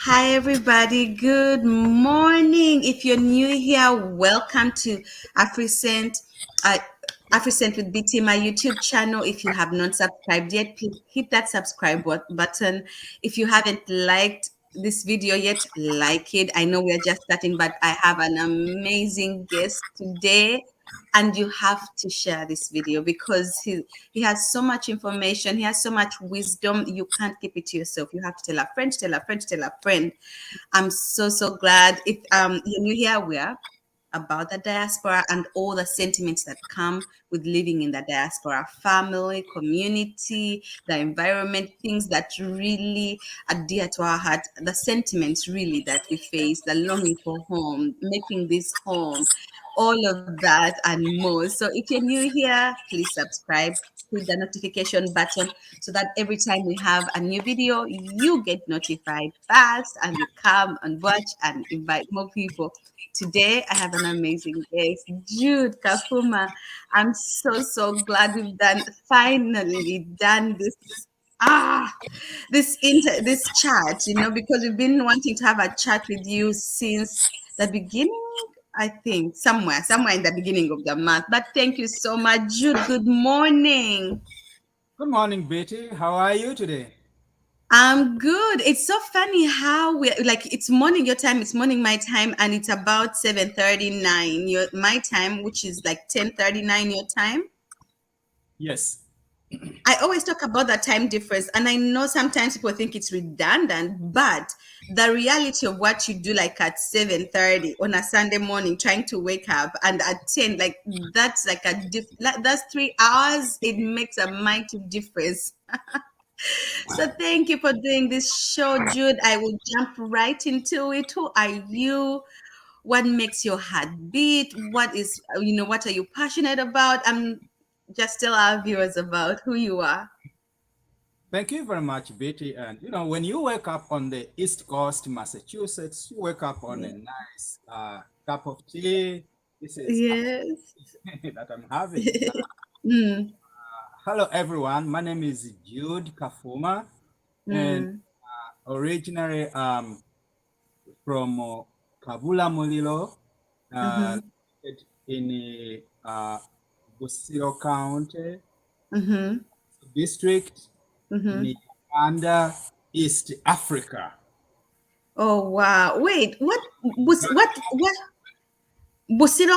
Hi, everybody. Good morning. If you're new here, welcome to Afrisent, uh, Afrisent with BT, my YouTube channel. If you have not subscribed yet, please hit that subscribe button. If you haven't liked this video yet, like it. I know we're just starting, but I have an amazing guest today. And you have to share this video because he has so much information. He has so much wisdom. You can't keep it to yourself. You have to tell a friend, tell a friend, tell a friend. I'm so glad. If you're new here, we're about the diaspora and all the sentiments that come with living in the diaspora: family, community, the environment, things that really are dear to our heart, the sentiments really that we face, the longing for home, making this home, all of that and more. So if you're new here, please subscribe, hit the notification button so that every time we have a new video, you get notified fast and you come and watch and invite more people. Today, I have an amazing guest, Jude Kafuma. I'm so glad we've finally done this. This chat, because we've been wanting to have a chat with you since the beginning. I think somewhere in the beginning of the month. But thank you so much, Jude. Good morning. Good morning, Betty. How are you today? I'm good. It's so funny how we like it's morning your time, it's morning my time, and it's about 7:39 your my time, which is like 10:39 your time. Yes. I always talk about the time difference, and I know sometimes people think it's redundant, but the reality of what you do, like at 7:30 on a Sunday morning, trying to wake up, and at 10, like that's like that's 3 hours. It makes a mighty difference. So thank you for doing this show, Jude. I will jump right into it. Who are you? What makes your heart beat? What are you passionate about? Just tell our viewers about who you are. Thank you very much, Betty. And when you wake up on the East Coast, Massachusetts, you wake up on a Yeah. nice cup of tea. This is Yes. that I'm having. Mm, Hello, everyone. My name is Jude Kafuma, and mm, originally from Kavula Mulilo, uh, mm-hmm, in Busiro County mm-hmm, district in mm-hmm. Uganda, East Africa. Oh wow. Wait, what Busiro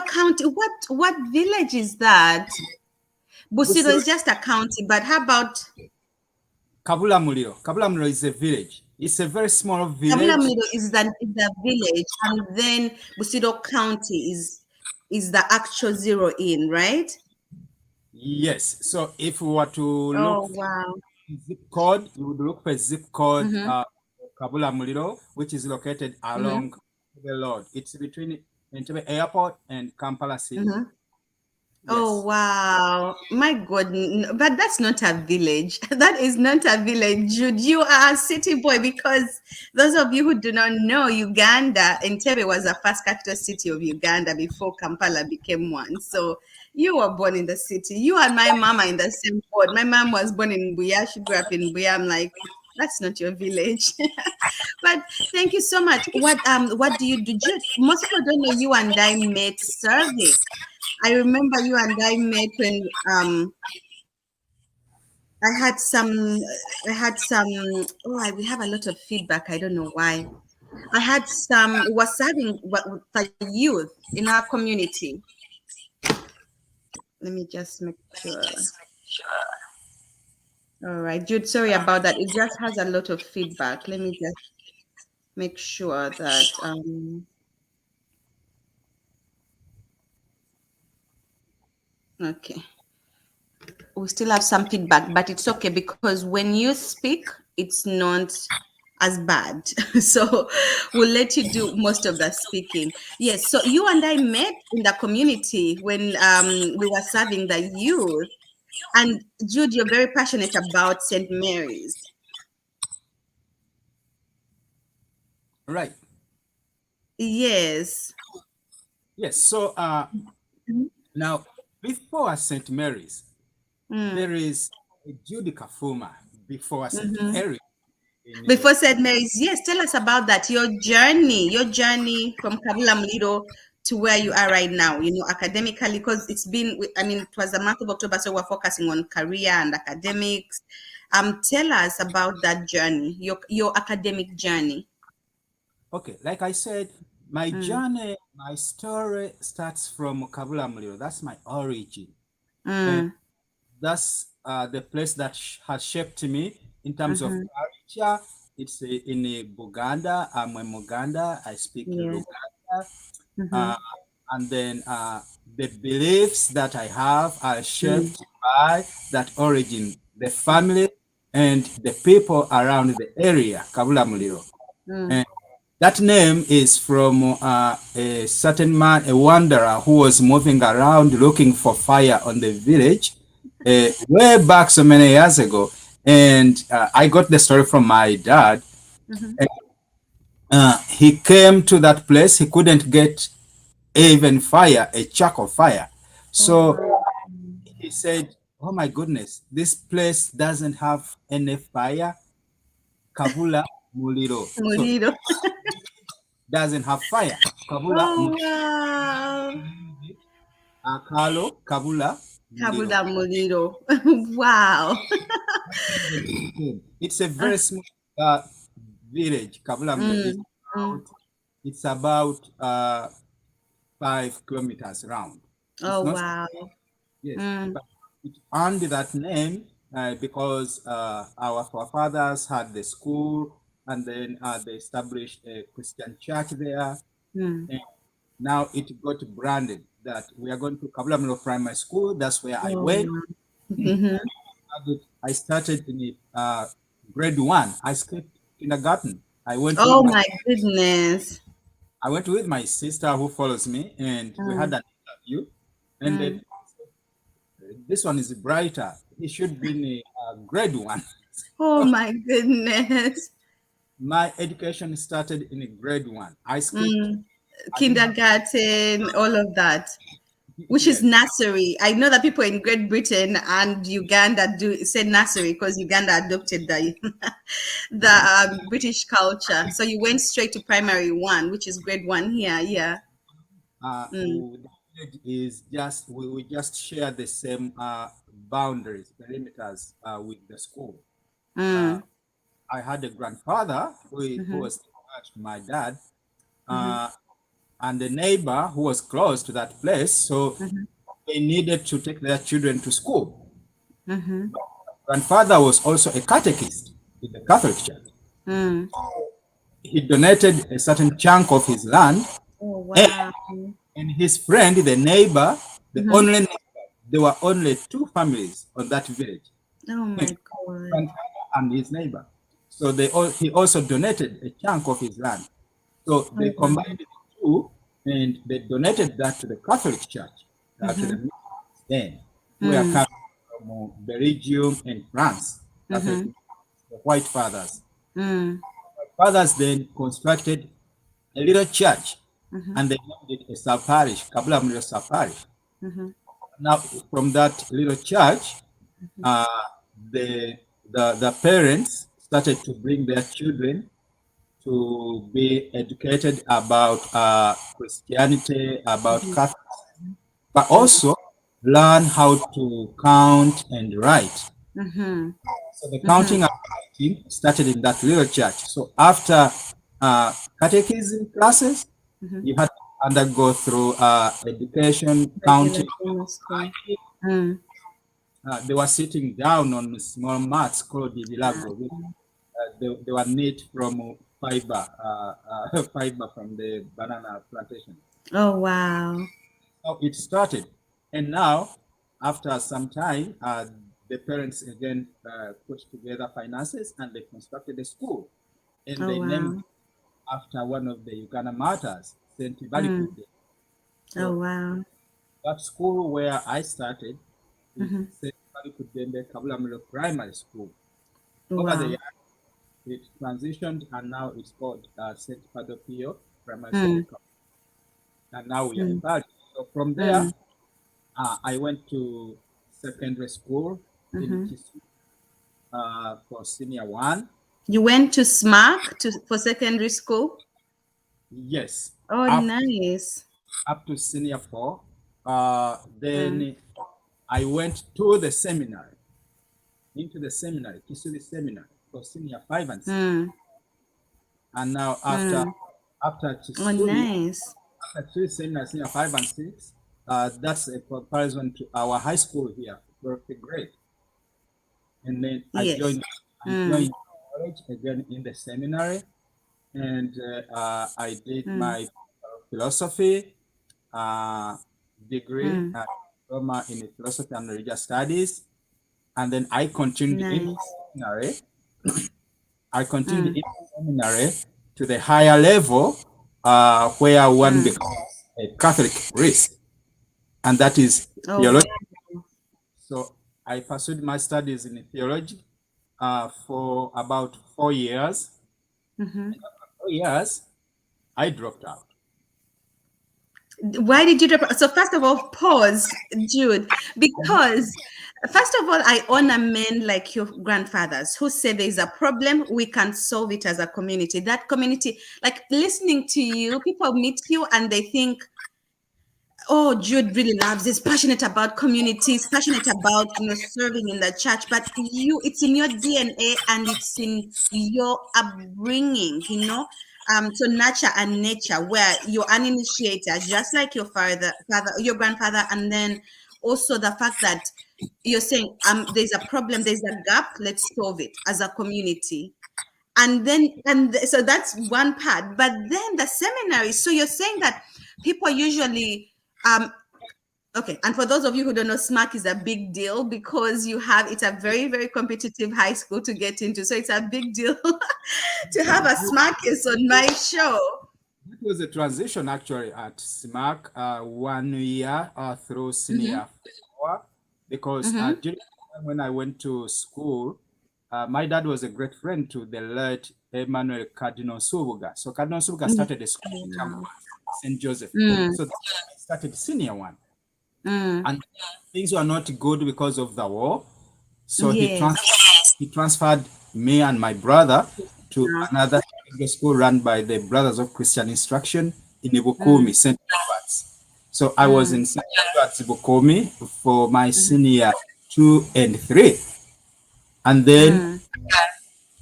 County? What village is that? Busiro Busiro, is just a county, but how about Kavula Mulilo. Kavula Mulilo is a village. It's a very small village. Kabulamiro is the village, and then Busiro County is the actual zero in, right? Yes. So if we were to look Oh for wow. zip code, you would look for zip code Mm-hmm, Kavula Mulilo, which is located mm-hmm, along the road. It's between Entebbe Airport and Kampala City. mm-hmm. Oh Yes. wow. My God. But that's not a village. That is not a village, Jude. You are a city boy because those of you who do not know, Uganda, Entebbe was the first capital city of Uganda before Kampala became one. So you were born in the city. You and my mama in the same boat. My mom was born in Buya. She grew up in Buya. I'm like, that's not your village. But thank you so much. What do you do? Jude, most people don't know you and I met serving. I remember you and I met when I had some I had some we have a lot of feedback. I don't know why. I had some was serving the youth in our community. Let me just make sure. All right, Jude, sorry about that. It just has a lot of feedback. Let me just make sure that okay. We still have some feedback, but it's okay because when you speak, it's not as bad. So we'll let you do most of the speaking. Yes. So you and I met in the community when we were serving the youth. And Jude, you're very passionate about St. Mary's. Right. Yes. Yes. So now before St. Mary's, Mm, there is a Jude Kafuma before St. mm-hmm. Mary. in Before St. Mary's, yes, tell us about that. Your journey from Kabula Mlido to where you are right now, academically, because I mean, it was the month of October, so we're focusing on career and academics. Tell us about that journey, your academic journey. okay, like I said, my Mm, journey, my story starts from Kabula Mlilo. That's my origin. And mm, that's the place that has shaped me in terms of mm-hmm, culture. It's in Buganda. I'm a Muganda. I speak yeah. Luganda. Mm-hmm, Uh, and then the beliefs that I have are mm, shaped by that origin, the family and the people around the area, Kabula Muliro. mm. And that name is from a certain man, a wanderer who was moving around looking for fire on the village way back so many years ago. And I got the story from my dad. Mm-hmm. He came to that place. He couldn't get even fire, a charcoal fire. Oh, So wow. he said, "Oh my goodness, this place doesn't have any fire. Kabula Muliro. So Molido. doesn't have fire. Kabula Oh, wow. Akalo Kabula Muliro. Kabula Molido. Wow. It's a Uh, very small village. Kabula Muliro. mm, mm. It's about 5 kilometers round. It's Oh, not. wow. Yes, Mm, but it earned that name because our forefathers had the school, and then they established a Christian church there. mm. And now it got branded that we are going to Kabulamilo Primary School. That's where I Oh, went. wow. Mhm. I started in grade one. I skipped kindergarten. Oh, my goodness. I went with my sister who follows me, and we had Mm, an interview. And then mm. this one is brighter. He should be in grade one. Oh, my goodness. My education started in grade one. I skipped. Mm. I didn't have. Kindergarten, all of that, which is Yes. nursery. I know that people in Great Britain and Uganda do say nursery because Uganda adopted the British culture. So you went straight to primary one, which is grade one here. Yeah. Mm, The village is just we just share the same boundaries, perimeters with the school. Uh, mm, I had a grandfather who mm-hmm, was attached to my dad, mm-hmm, uh, and a neighbor who was close to that place. So mm-hmm, they needed to take their children to school. mm-hmm, Grandfather was also a catechist in the Catholic Church. mm. He donated a certain chunk of his land, Oh, and, wow. and his friend, the neighbor, the Mm-hmm. only neighbor, there were only two families on that village, Oh, my God. grandfather and his neighbor. So he also donated a chunk of his land. So they Oh, wow. combined the two and they donated that to the Catholic Church, to Mm-hmm, the then, who were mm, coming from Belgium and France, Catholic, mm-hmm, the white fathers. mm, Fathers then constructed a little church mm-hmm, and they named it a sub parish, Kabula Mlio sub parish. mm-hmm, Now, from that little church, uh, the, the parents started to bring their children to be educated about Christianity, about mm-hmm, Catholic, but also learn how to count and write. mm-hmm, So the mm-hmm, counting and writing started in that little church. So after catechism classes, mm-hmm. you had to undergo through education, Regular counting. grammar school. Mm. They were sitting down on small mats called the Ah, vilago. They were knit from fiber, fiber from the banana plantation. oh, wow. So it started. And now, after some time, the parents again put together finances and they constructed a school. And Oh, they named wow. after one of the Uganda martyrs, Saint Mm. Ibalikude. Oh, So wow. that school where I started is Mm-hmm. Saint Ibalikude Kabulamilo Primary School. Over the Wow. years, it transitioned and now it's called Saint Padopio Primary Mm. School. And now we are in Mm. Paris. So from there, Mm. I went to secondary school in Mm-hmm. Kisumu for senior one. You went to SMAC for secondary school? Yes, Oh, up nice. up to senior 4. Mm, Then I went to the seminary, into the seminary, Kisui Seminary for senior 5 and 6. mm, And now mm. after Oh, Kisui, nice. after Kisui Seminary, senior 5 and 6, that's a comparison to our high school here, 12th grade. And then Yes. I Mm, joined college again in the seminary, and I did mm, my philosophy degree, mm. diploma in philosophy and religious studies, and then I continued in the Nice. seminary. I continued Mm, in the seminary to the higher level, where one mm. becomes a Catholic priest, and that is Oh, theology. wow. So I pursued my studies in theology for about 4 years. Mhm. 4 years, I dropped out. Why did you drop? So first of all, pause, Jude, because first of all, I honor men like your grandfathers who say there is a problem, we can solve it as a community. That community, like listening to you, people meet you and they think, oh, Jude really loves, is passionate about communities, passionate about serving in the church. But you, it's in your DNA and it's in your upbringing, so nurture and nature, where you're an initiator, just like your your grandfather, and then also the fact that you're saying there's a problem, there's a gap, let's solve it as a community. So that's one part. But then the seminary, so you're saying that people usually um okay, and for those of you who don't know, SMAC is a big deal because it's a very, very competitive high school to get into. So it's a big deal to have a SMAC is on my show. It was a transition actually at SMAC, 1 year through Mm-hmm, senior 4, because mm-hmm, during the time when I went to school, my dad was a great friend to the late Emmanuel Cardinal Subuga. So Cardinal Subuga started a school in wow. campus, St. Joseph. Mm, So I started senior 1. mm, And things were not good because of the war. So yes. he transferred me and my brother to Yeah. another secondary school run by the Brothers of Christian Instruction in Mm, Ibukumi, St. Edwards. So I was mm, in St. Edwards, Ibukumi for my mm, senior 2 and 3. And then mm,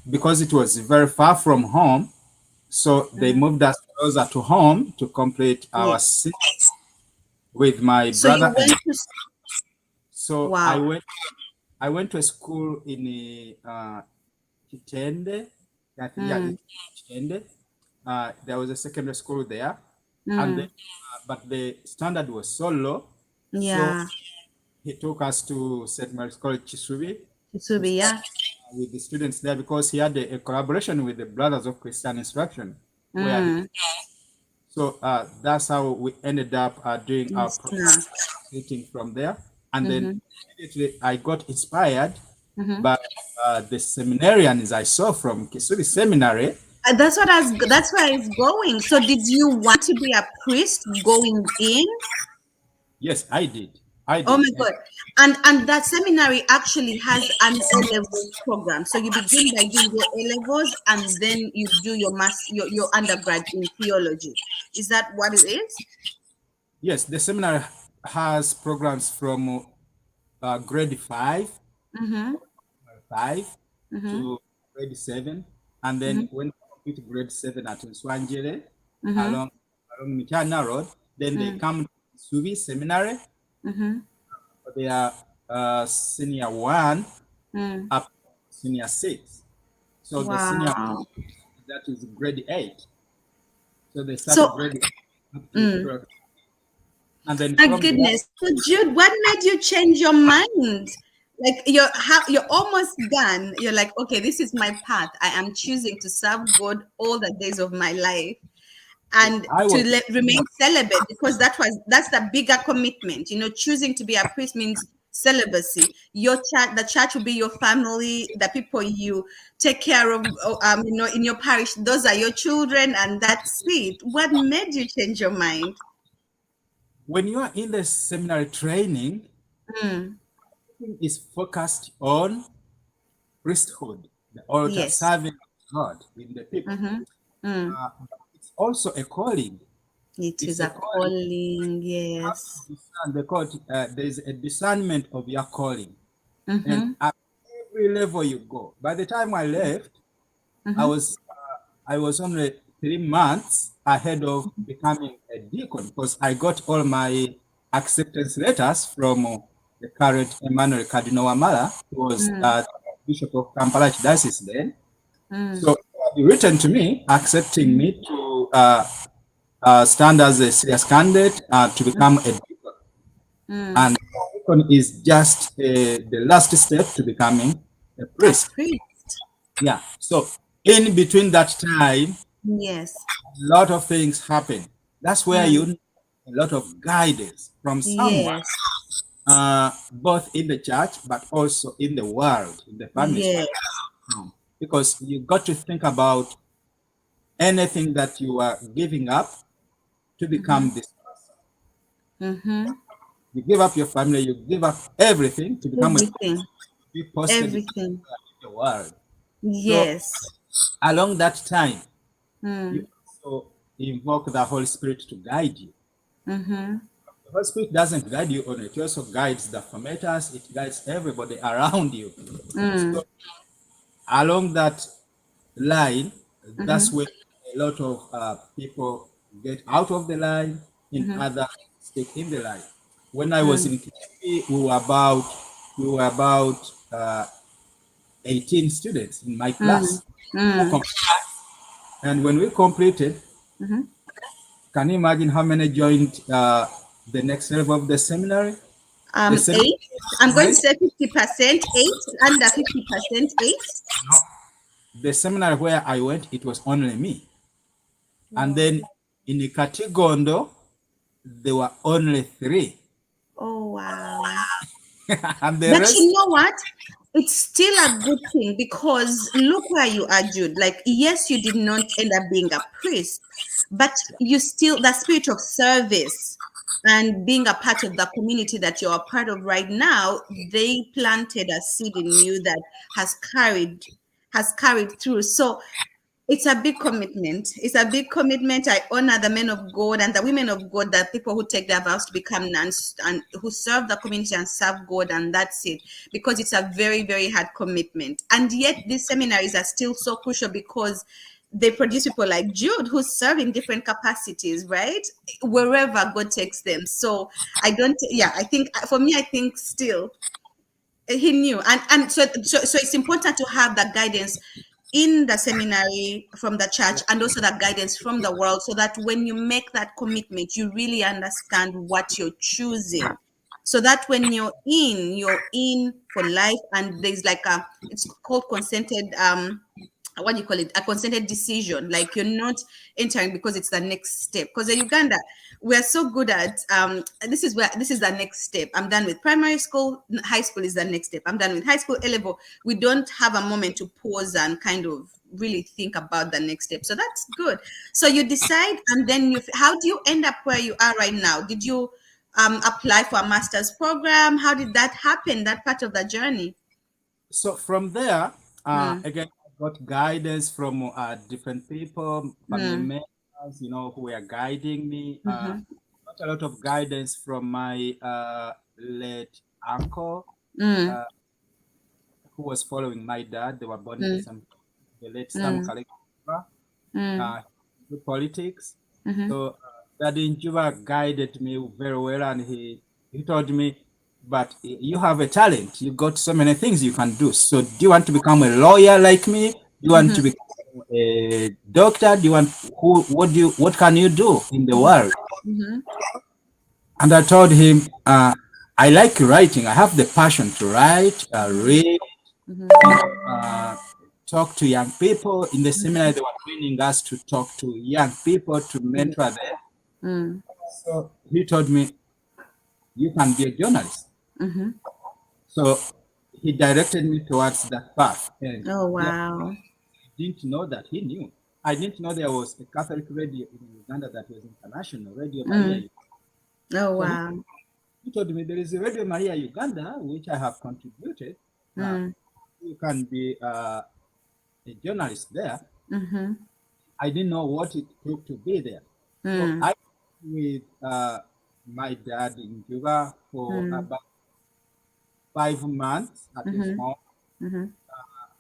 because it was very far from home, so they mm. moved us closer to home to complete our Yes. senior with my So you brother. And went to, so wow. I went to a school in Kitende. I think, yeah, Mm, in Kitende. There was a secondary school there, and mm, but the standard was so low, so yeah. he took us to St. Mary's College Chisubi It will to be, start yeah. with the students there because he had a collaboration with the Brothers of Christian Instruction, where he, Mm, so that's how we ended up doing our yes, yeah. program from there, and then Mm-hmm, immediately I got inspired mm-hmm. by the seminarians I saw from Kisuri Seminary. That's where it's going. So did you want to be a priest going in? Yes, I did. I Oh did. my God. And that seminary actually has an A-levels program. So you begin by doing your A-levels and then you do your undergrad in theology. Is that what it is? Yes, the seminary has programs from grade 5, Mm-hmm. 5 Mm-hmm. to grade 7. And Mm-hmm. then when you complete grade 7 at Nswanjere Mm-hmm. along Michana Road, then they come to Subi Seminary Mm-hmm. for their senior 1 Mm. up to senior 6. So the senior, Wow. that is grade 8. So they started So, grade 8 up to mm, 12. And then my from there, goodness. So Jude, what made you change your mind? Like you're almost done. You're like, okay, this is my path. I am choosing to serve God all the days of my life yes, and to remain celibate because that's the bigger commitment. Choosing to be a priest means celibacy. Your church, the church will be your family. The people you take care of, in your parish, those are your children, and that's it. What made you change your mind? when you are in the seminary training, Mm, is focused on priesthood, the altar yes. serving, God in the people. Mm. But it's also a calling. It It's is a a calling. calling, You have yes. to discern. They call it, there is a discernment of your calling. And Mm-hmm. at every level you go. By the time I left, I Mm-hmm. was I was only 3 months ahead of becoming a deacon because I got all my acceptance letters from the current Emmanuel Cardinal Wamala, who was Mm. Bishop of Kampala Archdiocese then. Mm. So he written to me accepting Mm. me to stand as a serious candidate to become a deacon. Mm. And deacon is just the last step to becoming a A priest. priest. Yeah. So in between that time, Yes. a lot of things happen. That's where Mm. you need a lot of guidance from someone, Yes. both in the church but also in the world, in the families. Yes. Because you got to think about anything that you are giving up to Mm-hmm. become this. Mm-hmm. You give up your family, you give up everything to become a Everything. priest, to be posted in Everything. the world. So Yes. along that time, you Mm. also invoke the Holy Spirit to guide you. Mm-hmm. The Holy Spirit doesn't guide you only, it also guides the formaters, it guides everybody around you. Mm. So along that line, Mm-hmm. that's where a lot of people get out of the line, in Mm-hmm. other stick in the line. When I was Mm. in KP, we were about 18 students in my Mm. class. Mm. And when we completed, Mm-hmm. can you imagine how many joined the next level of the seminary? The seminary, 8. I'm going to right? say 50%, 8, under 50%, 8. The seminary where I went, it was only me. And Wow. then in Katigondo, there were only 3. Oh, wow. And the But you rest, know what? It's still a good thing because look where you are, Jude. Like, yes, you did not end up being a priest, but you still, the spirit of service and being a part of the community that you're a part of right now, they planted a seed in you that has carried through. So it's a big commitment. It's a big commitment. I honor the men of God and the women of God, the people who take their vows to become nuns and who serve the community and serve God, and that's it. Because it's a very, very hard commitment. And yet, these seminaries are still so crucial because they produce people like Jude who serve in different capacities, right? Wherever God takes them. So I think for me, I think still he knew, and so it's important to have that guidance in the seminary from the church and also that guidance from the world so that when you make that commitment you really understand what you're choosing, so that when you're in for life, and there's like a, it's called consented, what do you call it, a consented decision. Like you're not entering because it's the next step, because in Uganda we're so good at this is the next step, I'm done with primary school, high school is the next step, I'm done with high school, A level. We don't have a moment to pause and kind of really think about the next step. So that's good. So you decide, and then how do you end up where you are right now? Did you apply for a master's program? How did that happen, that part of the journey? so from there, Hmm. again, I got guidance from different people, family Hmm. members, who were guiding me. Hmm. Got a lot of guidance from my late uncle, Hmm. uh, who was following my dad. They were born in the Hmm. same, the late Sam Hmm. Kalekuba, Hmm. uh, to politics. Hmm. So Daddy Njuba guided me very well, and he told me, "But you have a talent. You got so many things you can do. So do you want to become a lawyer like me? Do you want Hmm. to become a doctor? Do you want what can you do in the world?" Hmm. And I told him, "I like writing. I have the passion to write, read, Hmm. uh, talk to young people. In the seminar, they were training us to talk to young people, to mentor them." Hmm. So he told me, "You can be a journalist." Hmm. So he directed me towards that path. And Oh, there, wow. I didn't know that he knew. I didn't know there was a Catholic radio in Uganda that was international, Radio Mm. Maria. Oh, So wow. he told me there is a Radio Maria Uganda, which I have contributed. Uh, Mm. you can be a journalist there. Mm-hmm. I didn't know what it took to be there. So Mm. I with my dad in Juba for Mm. about 5 months at his Mm-hmm. home, Mm-hmm.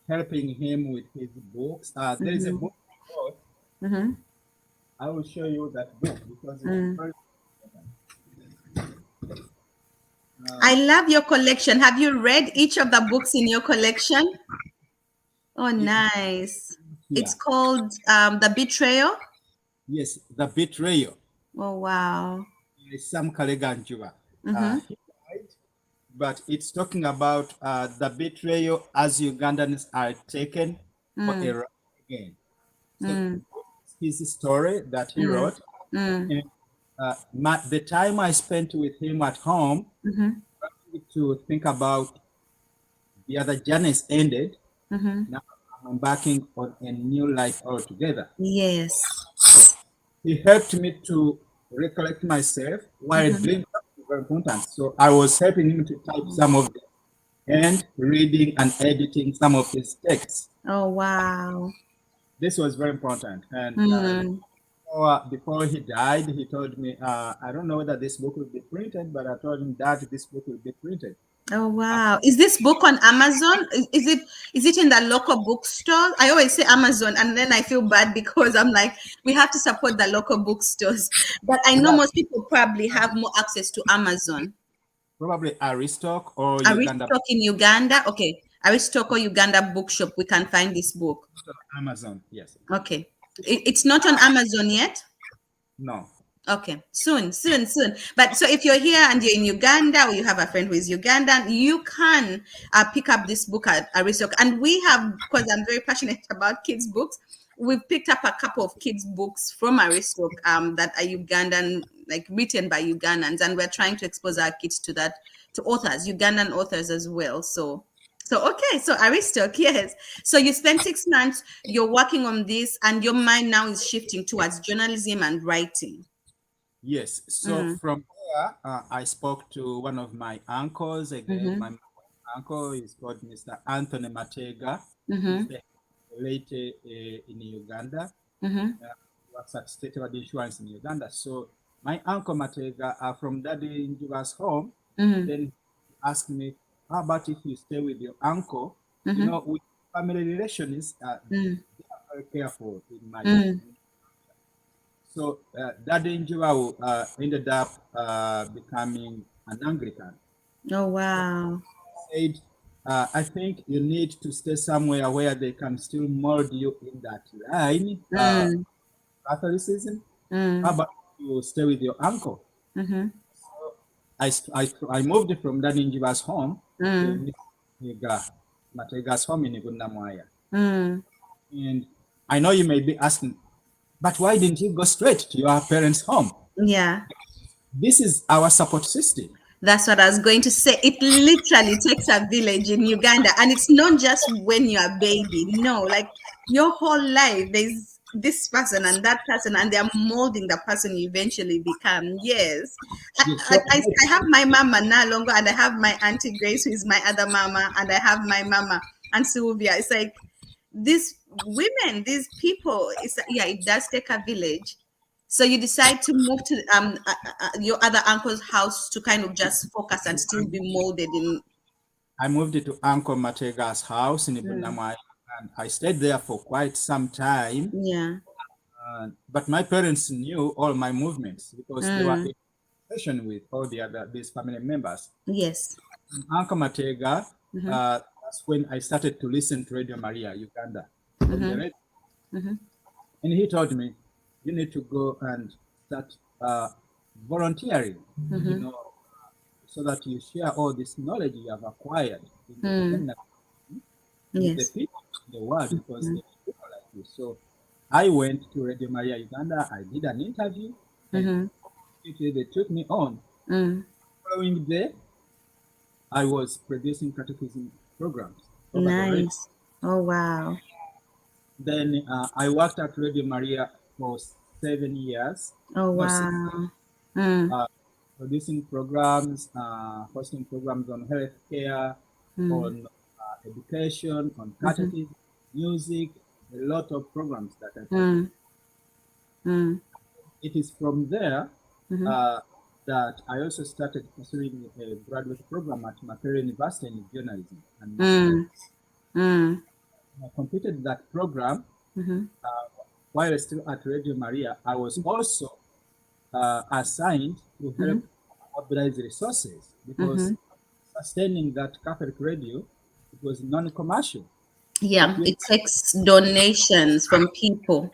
helping him with his books. There is a Mm-hmm. book I wrote. Mm-hmm. I will show you that book because it's Mm. very. I love your collection. Have you read each of the books in your collection? Oh, nice. It's Here. called The Betrayal. Yes, The Betrayal Oh, wow. by Sam Kaleganjuba. Mm-hmm. He died, but it's talking about the betrayal as Ugandans are taken for a Mm. ride again. So Mm. his story that he Mm. wrote, Mm. and the time I spent with him at home Mm-hmm. to think about the other journeys ended. Mm-hmm. Now I'm embarking on a new life altogether. Yes. He helped me to recollect myself while Mm-hmm. doing something very important. So I was helping him to type some of them and reading and editing some of his texts. Oh, wow. This was very important. And Mm. before he died, he told me, I don't know whether this book will be printed, but I told him that this book will be printed. Oh, wow. Is this book on Amazon? Is it in the local bookstore? I always say Amazon, and then I feel bad because I'm like, we have to support the local bookstores. But I know Yeah, most people probably have more access to Amazon. probably Aristoc or Uganda Aristoc in Uganda? Okay. Aristoc or Uganda bookshop, we can find this book. Amazon. Yes. Okay. It's not on Amazon yet? No. Okay, soon, soon, soon. But so if you're here and you're in Uganda or you have a friend who is Ugandan, you can pick up this book at Aristoc. And we have, because I'm very passionate about kids' books, we've picked up a couple of kids' books from Aristoc that are Ugandan, like written by Ugandans, and we're trying to expose our kids to that, to authors, Ugandan authors as well. So okay, so Aristoc, yes. So you spent 6 months, you're working on this, and your mind now is shifting towards journalism and writing. Yes. So Mm. from there, I spoke to one of my uncles again. Mhm. My uncle is called Mr. Anthony Matega. He's Mhm. the late in Uganda. Mhm. Works at State Road Insurance in Uganda. So my uncle Matega, from Daddy Njuba's home, Mhm. then he asked me, how about if you stay with your uncle? You Mhm. know, with family relations, Mm. they are very careful in my. Mm. So Daddy Njuba ended up becoming an Anglican. Oh, wow. Said, I think you need to stay somewhere where they can still mold you in that line, Mm. Catholicism. How Mm. about you stay with your uncle? Mhm. I moved from Daddy Njuba's home to Mm. Mr. Matega's home in Igundamwaya. Mm. And I know you may be asking, but why didn't you go straight to your parents' home? Yeah. This is our support system. That's what I was going to say. It literally takes a village in Uganda. And it's not just when you're a baby. No, like your whole life, there's this person and that person, and they're molding the person you eventually become. Yes. I, Yes, I, so I I have my mama now longer, and I have my Auntie Grace, who is my other mama, and I have my mama, Aunt Sylvia. It's like these women, these people, yeah, it does take a village. So you decide to move to your other uncle's house to kind of just focus and still be molded in. I moved to Uncle Matega's house in Mm. Ibunamai, and I stayed there for quite some time. Yeah. But my parents knew all my movements because they were Mm. in session with all these family members. Yes. Uncle Matega, Mm-hmm. that's when I started to listen to Radio Maria Uganda from the Mm-hmm. radio. Mm-hmm. And he told me, you need to go and start volunteering, you Mm-hmm. know, so that you share all this knowledge you have acquired in the Mm. Ugandan with the Yes. people in the world because Mm. they are people like you. So I went to Radio Maria Uganda. I did an interview, and Mm-hmm. they took me on. Mm. Following day, I was producing catechism programs over the radio. Nice. Oh, wow. Then I worked at Radio Maria for 7 years, Oh, no 6, wow. Mm. uh, producing programs, hosting programs on healthcare, Mm. on education, on Mm-hmm. catechism. music, a lot of programs that I Mm. partake. Mm. It is from there Mm-hmm. uh, that I also started pursuing a graduate program at Makerere University in journalism and marketing. Mm. Mm. I completed that program Mm-hmm. while still at Radio Maria. I was also assigned to Mm-hmm. help mobilize resources because Mm-hmm. sustaining that Catholic radio, it was non-commercial. But Yeah, it takes donations from people.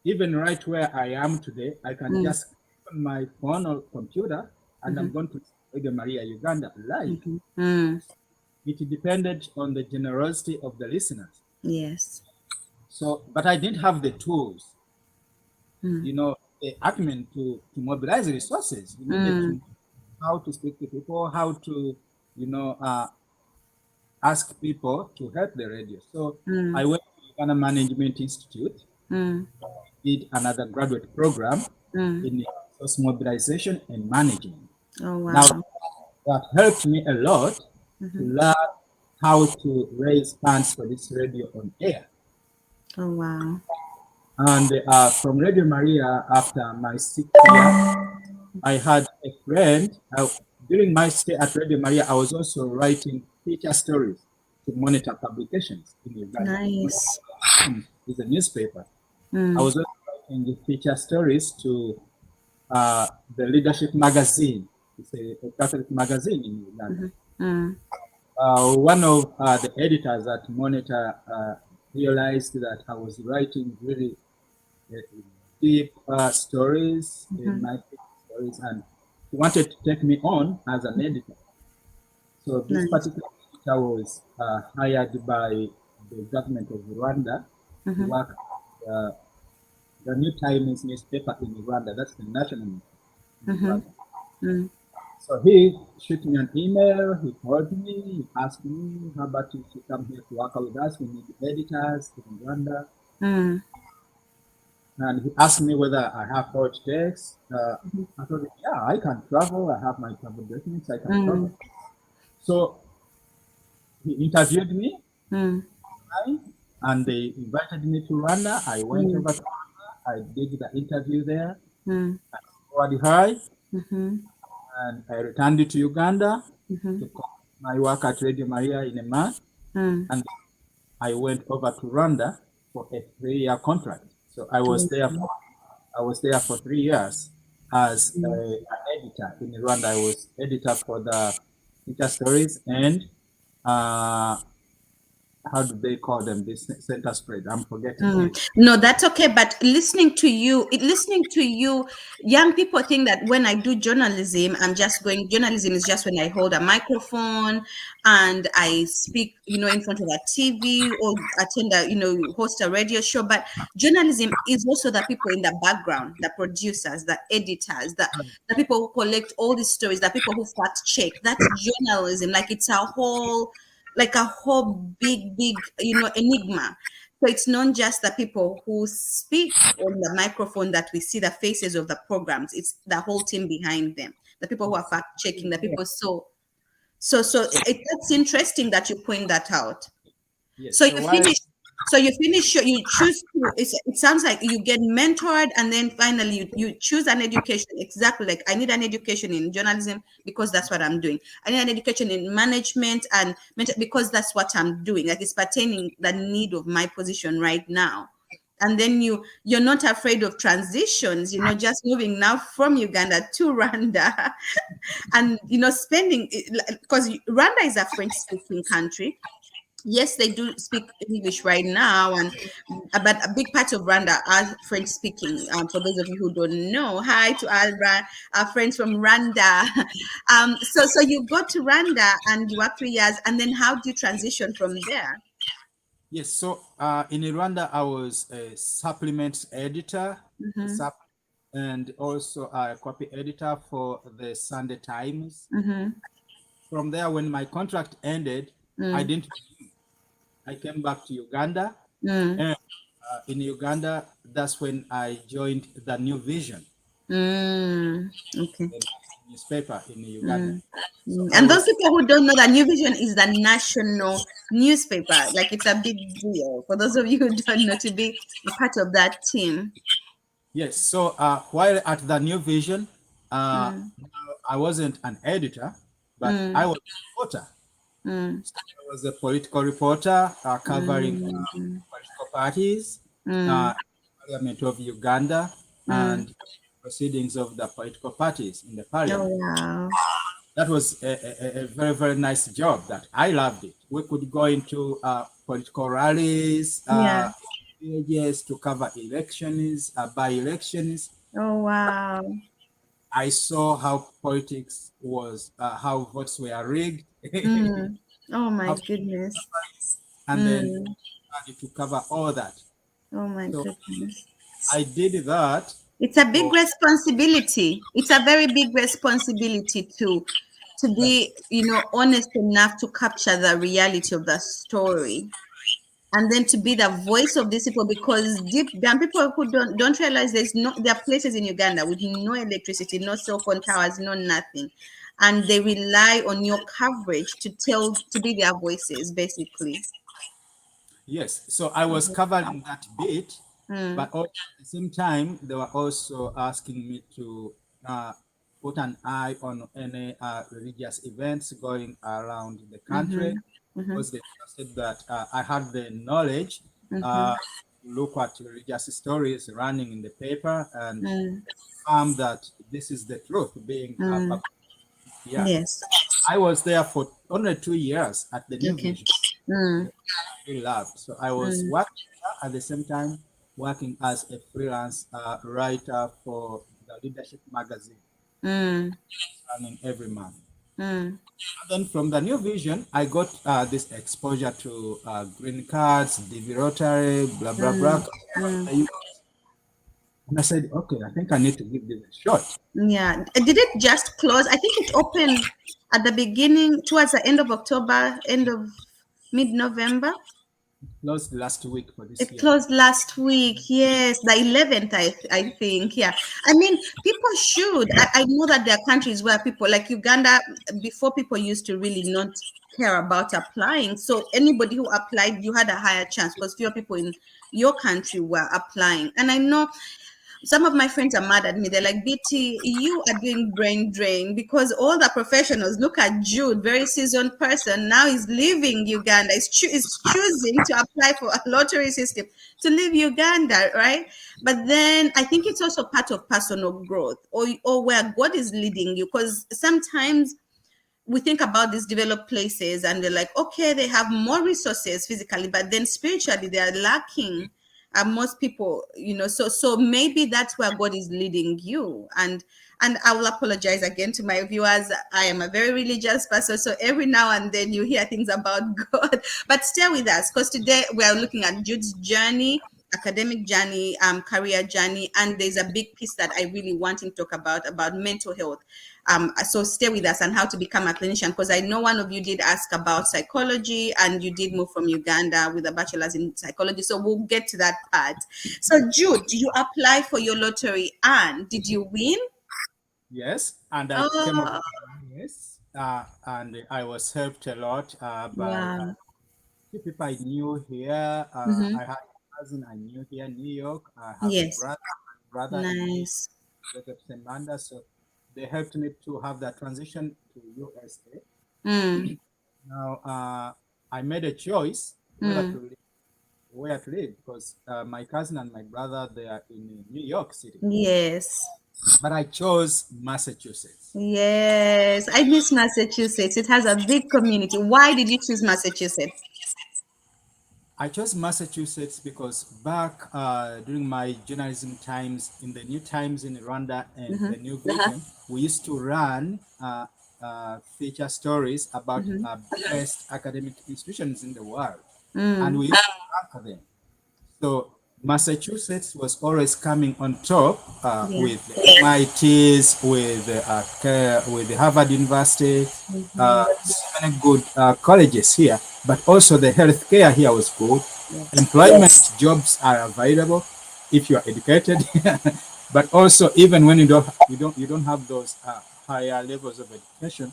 even right where I am today, I can Mm. just click on my phone or computer and Mm-hmm. I'm going to Radio Maria Uganda live. Mm-hmm. Mm. It depended on the generosity of the listeners. Yes. So, but I didn't have the tools, Mm. the acumen to mobilize resources. You needed to Mm. know how to speak to people, how to, you know, uh, ask people to help the radio. So Mm. I went to Uganda Management Institute, Mm. did another graduate program Mm. in resource mobilization and management. Oh Now, wow. that helped me a lot to Mm-hmm. learn how to raise funds for this radio on air. Oh wow. And from Radio Maria, after my 6th year, I had a friend. During my stay at Radio Maria, I was also writing feature stories to Monitor Publications in Uganda. Nice. It's a newspaper. I Mm. was also writing the feature stories to the Leadership magazine. It's a Catholic magazine in Uganda. Mm-hmm. Mm. One of the editors at Monitor realized that I was writing really uh, deep stories in Mm-hmm. my stories, and he wanted to take me on as an editor. So this Nice. particular editor was hired by the government of Rwanda to Mm-hmm. work uh, the New Times newspaper in Rwanda. That's the national newspaper in Mm-hmm. Rwanda. Mm. So he shoot me an email. He called me. He asked me, "How about you to come here to work with us? We need editors in Rwanda." Mm. And he asked me whether I have what it takes. I told him, "Yeah, I can travel. I have my travel documents. I can Mm. travel." So he interviewed me, Mm. and they invited me to Rwanda. I went Mm. over to Rwanda. I did the interview there. Mm. I scored high, Mm-hmm. and I returned to Uganda Mm-hmm. to complete my work at Radio Maria in a month. Mm. And I went over to Rwanda for a 3-year contract. So I was there for 3 years as Mm. an editor in Rwanda. I was editor for the feature stories and how do they call them? This center spread. I'm forgetting Mm. it. No, that's okay. But listening to you, young people think that when I do journalism, journalism is just when I hold a microphone and I speak, in front of a TV or attend host a radio show. But journalism is also the people in the background, the producers, the editors, the people who collect all these stories, the people who fact check. That's journalism. Like a whole big, enigma. So it's not just the people who speak on the microphone that we see the faces of the programs. It's the whole team behind them. The people who are fact checking, the Yeah. people. That's interesting that you point that out. Yes. So So you why? finish. So you finish. You choose to. It sounds like you get mentored, and then finally you choose an education. Exactly, like I need an education in journalism because that's what I'm doing. I need an education in management and because that's what I'm doing. Like it's pertaining the need of my position right now. And then you're not afraid of transitions. Just moving now from Uganda to Rwanda, and spending because Rwanda is a French-speaking country. Yes, they do speak English right now, but a big part of Rwanda are French speaking. For those of you who don't know, hi to our friends from Rwanda. So you go to Rwanda and you work 3 years, and then how do you transition from there? Yes. So in Rwanda, I was a supplement editor, Mm-hmm, and also a copy editor for the Sunday Times. mm-hmm, From there, when my contract ended, I mm, didn't. I came back to Uganda, mm, and in Uganda, that's when I joined the New Vision. mm. Okay. newspaper in Uganda. Mm. So I And those was, people who don't know that New Vision is the national newspaper, like it's a big deal for those of you who don't know to be a part of that team. yes. So while at the New Vision, Mm, I wasn't an editor, but I mm, was a reporter. mm, So I was a political reporter covering mm, political parties, mm, Parliament of Uganda, mm. and proceedings of the political parties in the Oh, Parliament. wow. That was a very, very nice job that I loved it. We could go into political rallies, Yeah. villages to cover elections, by elections. Oh, wow. I saw how politics was, how votes were rigged, Mm. Oh, my how, goodness. and then Mm. had to cover all that. Oh, my So goodness. I did that It's a big for, responsibility. It's a very big responsibility to be, honest enough to capture the reality of the story, and then to be the voice of these people, because deep there are people who don't realize there are places in Uganda with no electricity, no cell phone towers, no nothing, and they rely on your coverage to be their voices, basically. yes. So I was covering that bit, Mm, but also at the same time, they were also asking me to uh, put an eye on any religious events going around the country, mm-hmm, mm-hmm, because they trusted that I had the knowledge mm-hmm, uh, to look at religious stories running in the paper and mm, confirm that this is the truth being mm. published. Yeah. Yes. I was there for only 2 years at the New Okay. Vision. Mm, Really loved. So I was mm, working at the same time working as a freelance writer for the Leadership magazine, mm, running every month. mm, And then from the New Vision, I got this exposure to green cards, DV Rotary, blah blah blah. mm, mm. And I said, okay, I think I need to give this a shot. Yeah. Did it just close? I think it opened at the beginning, towards the end of October, end of mid-November. Closed last week for this It year. closed last week. Yes, the 11th, I think. Yeah. I mean, people should. I know that there are countries where people like Uganda, before, people used to really not care about applying. So anybody who applied, you had a higher chance because fewer people in your country were applying. And I know some of my friends are mad at me. They're like, BT, you are doing brain drain, because all the professionals, look at Jude, very seasoned person, now he's leaving Uganda. Is choosing to apply for a lottery system to leave Uganda, right? But then I think it's also part of personal growth, or where God is leading you, because sometimes we think about these developed places and they're like, okay, they have more resources physically, but then spiritually they are lacking. Most people, so maybe that's where God is leading you. And I will apologize again to my viewers. I am a very religious person, so every now and then you hear things about God, but stay with us, because today we are looking at Jude's journey, academic journey, career journey, and there's a big piece that I really want to talk about mental health. So stay with us, and how to become a clinician, because I know one of you did ask about psychology, and you did move from Uganda with a bachelor's in psychology. So we'll get to that part. So Jude, you apply for your lottery, and did you win? Yes, and I came up Oh, with yes, and I was helped a lot by wow. few people I knew here. Mm-hmm. I had a cousin I knew here in New York. I have a Yes. brother in New York, Nice. Joseph Semanda. So they helped me to have that transition to USA. Mm, Now I made a choice mm. where to live, because my cousin and my brother, they are in New York City, Yes. but I chose Massachusetts. Yes. I miss Massachusetts. It has a big community. Why did you choose Massachusetts? I chose Massachusetts because back during my journalism times in the New Times in Rwanda and Mm-hmm. the New Vision, we used to run feature stories about Mm-hmm. best academic institutions in the world, and Mm. we used to rank them. So Massachusetts was always coming on top Yeah. with the MITs, with the Harvard University, Mm-hmm. so many good colleges here. But also the healthcare here was good. Yes. Employment jobs are available if you are educated. But also even when you don't have those higher levels of education,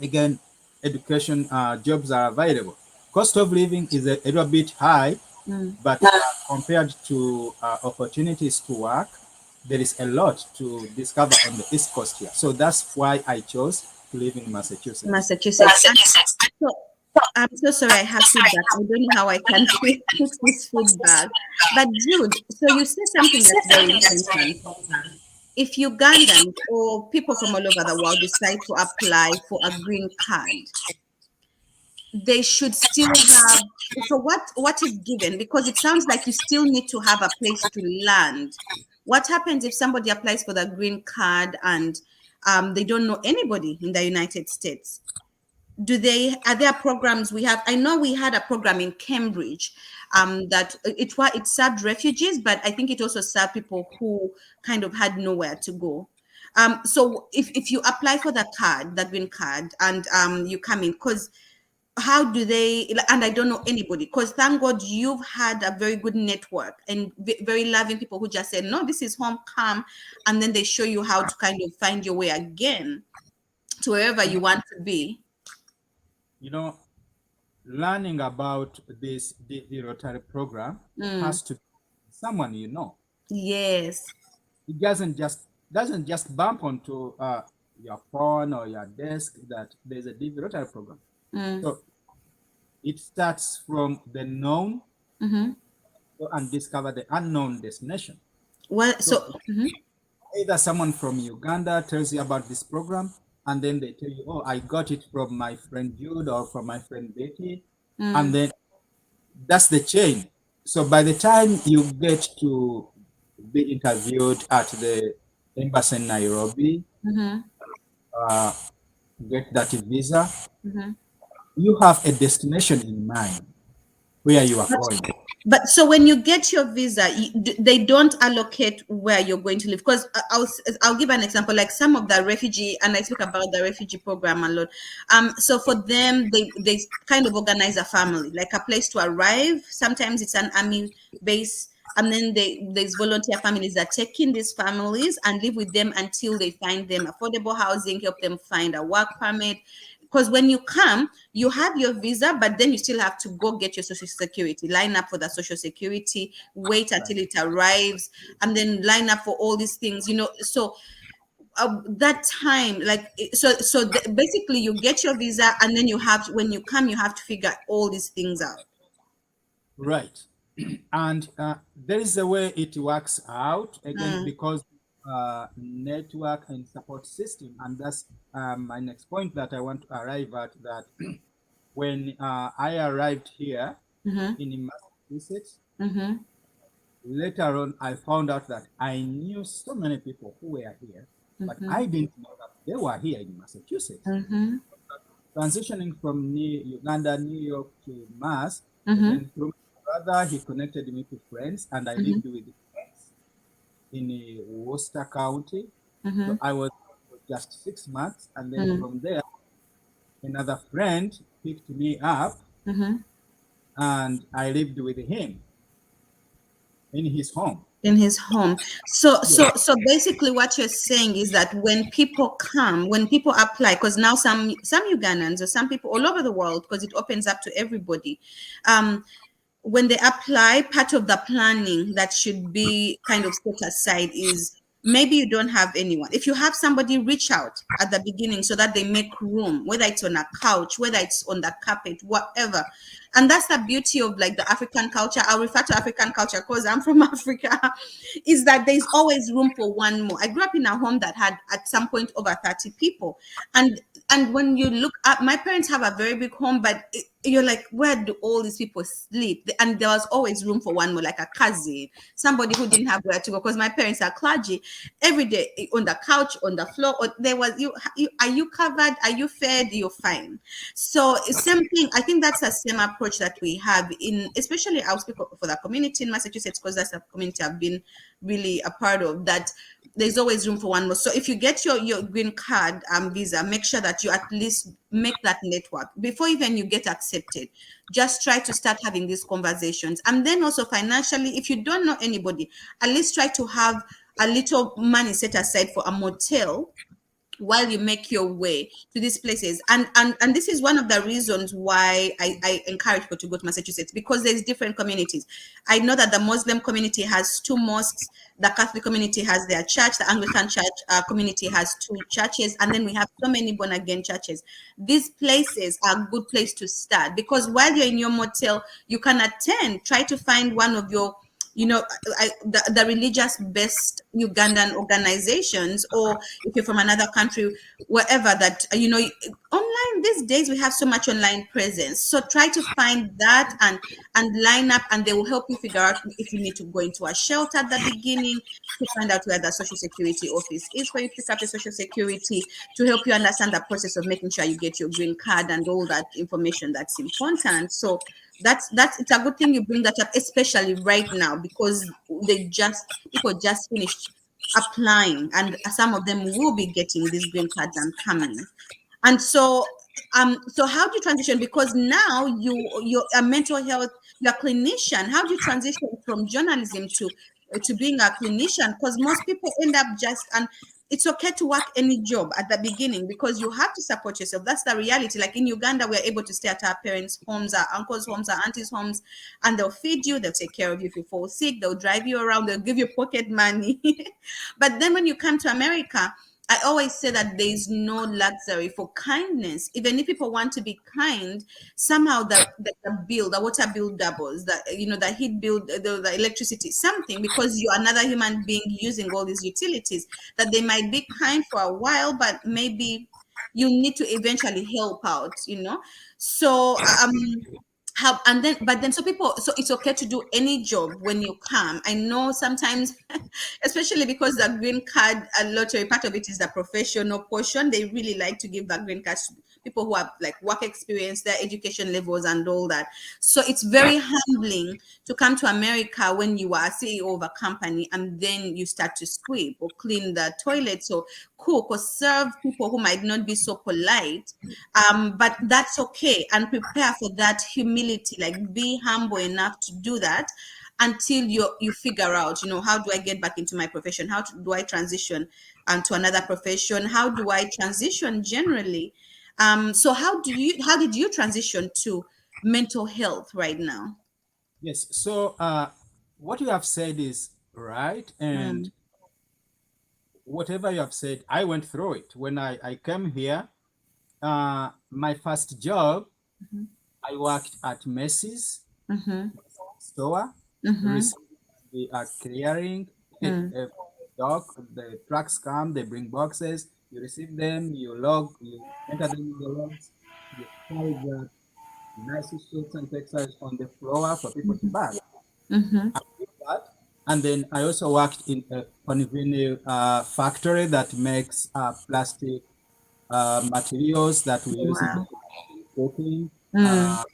again, education jobs are available. Cost of living is a little bit high, Mm. but compared to opportunities to work, there is a lot to discover on the East Coast here. So that's why I chose to live in Massachusetts. Massachusetts. And so I'm so sorry I have feedback. I don't know how I can fix this feedback. But Jude, so you said something that's very important. If Ugandans or people from all over the world decide to apply for a green card, they should still have, so what is given, because it sounds like you still need to have a place to land. What happens if somebody applies for the green card and they don't know anybody in the United States? Are there programs we have? I know we had a program in Cambridge that it served refugees, but I think it also served people who kind of had nowhere to go. So if you apply for the green card, and you come in, because how do they, and I don't know anybody, because thank God you've had a very good network and very loving people who just said, no, this is home, come, and then they show you how to kind of find your way again to wherever you want to be. You know, learning about the Rotary program has to be someone you know. Yes. It doesn't just bump onto your phone or your desk that there's a DV Rotary program. So it starts from the known and discover the unknown destination. Well, either someone from Uganda tells you about this program, and then they tell you, oh, I got it from my friend Jude or from my friend Betty. And then that's the chain. So by the time you get to be interviewed at the embassy in Nairobi, get that visa, you have a destination in mind where you are going. But so when you get your visa, they don't allocate where you're going to live. Because I'll give an example. Like some of the refugee, and I speak about the refugee program a lot. So for them, they kind of organize a family, like a place to arrive. Sometimes it's an army base, and then there's volunteer families that take in these families and live with them until they find them affordable housing, help them find a work permit. Because when you come, you have your visa, but then you still have to go get your social security, line up for the social security, wait until it arrives, and then line up for all these things, So that time, basically you get your visa, and then when you come, you have to figure all these things out. Right. And there is a way it works out, again, because network and support system. And that's my next point that I want to arrive at, that when I arrived here in Massachusetts, later on, I found out that I knew so many people who were here, but I didn't know that they were here in Massachusetts. Transitioning from Uganda, New York to Mass, and through my brother, he connected me to friends, and I lived with friends in Worcester County. So I was just 6 months, and then from there, another friend picked me up, and I lived with him in his home. So basically what you're saying is that when people apply, because now some Ugandans or some people all over the world, because it opens up to everybody, when they apply, part of the planning that should be kind of set aside is maybe you don't have anyone. If you have somebody, reach out at the beginning so that they make room, whether it's on a couch, whether it's on the carpet, whatever. And that's the beauty of like the African culture. I'll refer to African culture because I'm from Africa, is that there's always room for one more. I grew up in a home that had at some point over 30 people. And when you look at, my parents have a very big home, but you're like, where do all these people sleep? And there was always room for one more, like a cousin, somebody who didn't have where to go, because my parents are clergy. Every day on the couch, on the floor, or there was are you covered? Are you fed? You're fine. So same thing. I think that's the same approach that we have especially I'll speak for the community in Massachusetts, because that's a community I've been really a part of, that there's always room for one more. So if you get your green card visa, make sure that you at least make that network before even you get accepted. Just try to start having these conversations. And then also financially, if you don't know anybody, at least try to have a little money set aside for a motel while you make your way to these places. And this is one of the reasons why I encourage people to go to Massachusetts, because there's different communities. I know that the Muslim community has two mosques, the Catholic community has their church, the Anglican church community has two churches, and then we have so many born again churches. These places are a good place to start, because while you're in your motel, you can attend, try to find one of your, the religious based Ugandan organizations, or if you're from another country, wherever that, online these days we have so much online presence. So try to find that and line up, and they will help you figure out if you need to go into a shelter at the beginning, to find out where the social security office is for you to pick up your social security, to help you understand the process of making sure you get your green card and all that information that's important. So that's it's a good thing you bring that up, especially right now, because people just finished applying, and some of them will be getting these green cards and coming. And so how do you transition? Because now you're a mental health, you're a clinician. How do you transition from journalism to being a clinician? Because most people end up and it's okay to work any job at the beginning, because you have to support yourself. That's the reality. Like in Uganda, we're able to stay at our parents' homes, our uncles' homes, our aunties' homes, and they'll feed you, they'll take care of you if you fall sick, they'll drive you around, they'll give you pocket money. But then when you come to America, I always say that there is no luxury for kindness. Even if people want to be kind, somehow the water bill doubles, the heat bill, the electricity, something, because you're another human being using all these utilities, that they might be kind for a while, but maybe you need to eventually help out. So how, and then but then so people, so it's okay to do any job when you come. I know sometimes especially because the green card lottery, part of it is the professional portion. They really like to give the green cards to people who have like work experience, their education levels and all that. So it's very humbling to come to America when you are a CEO of a company and then you start to sweep or clean the toilets or cook or serve people who might not be so polite. But that's okay, and prepare for that humility, like be humble enough to do that until you figure out, how do I get back into my profession? Do I transition to another profession? How do I transition generally? So how did you transition to mental health right now? Yes. So what you have said is right, and Mm, whatever you have said, I went through it when I came here. My first job, mhm, I worked at Macy's mhm, store, mhm, receiving the clearing. mm. The trucks come, they bring boxes, you receive them, you enter them in the logs, you carry the nice suits and textiles on the floor for people to buy. Mhm. I did that. And then I also worked in a conventional factory that makes plastic materials that we use in the Wow. kitchen, cooking. Mm. Uh,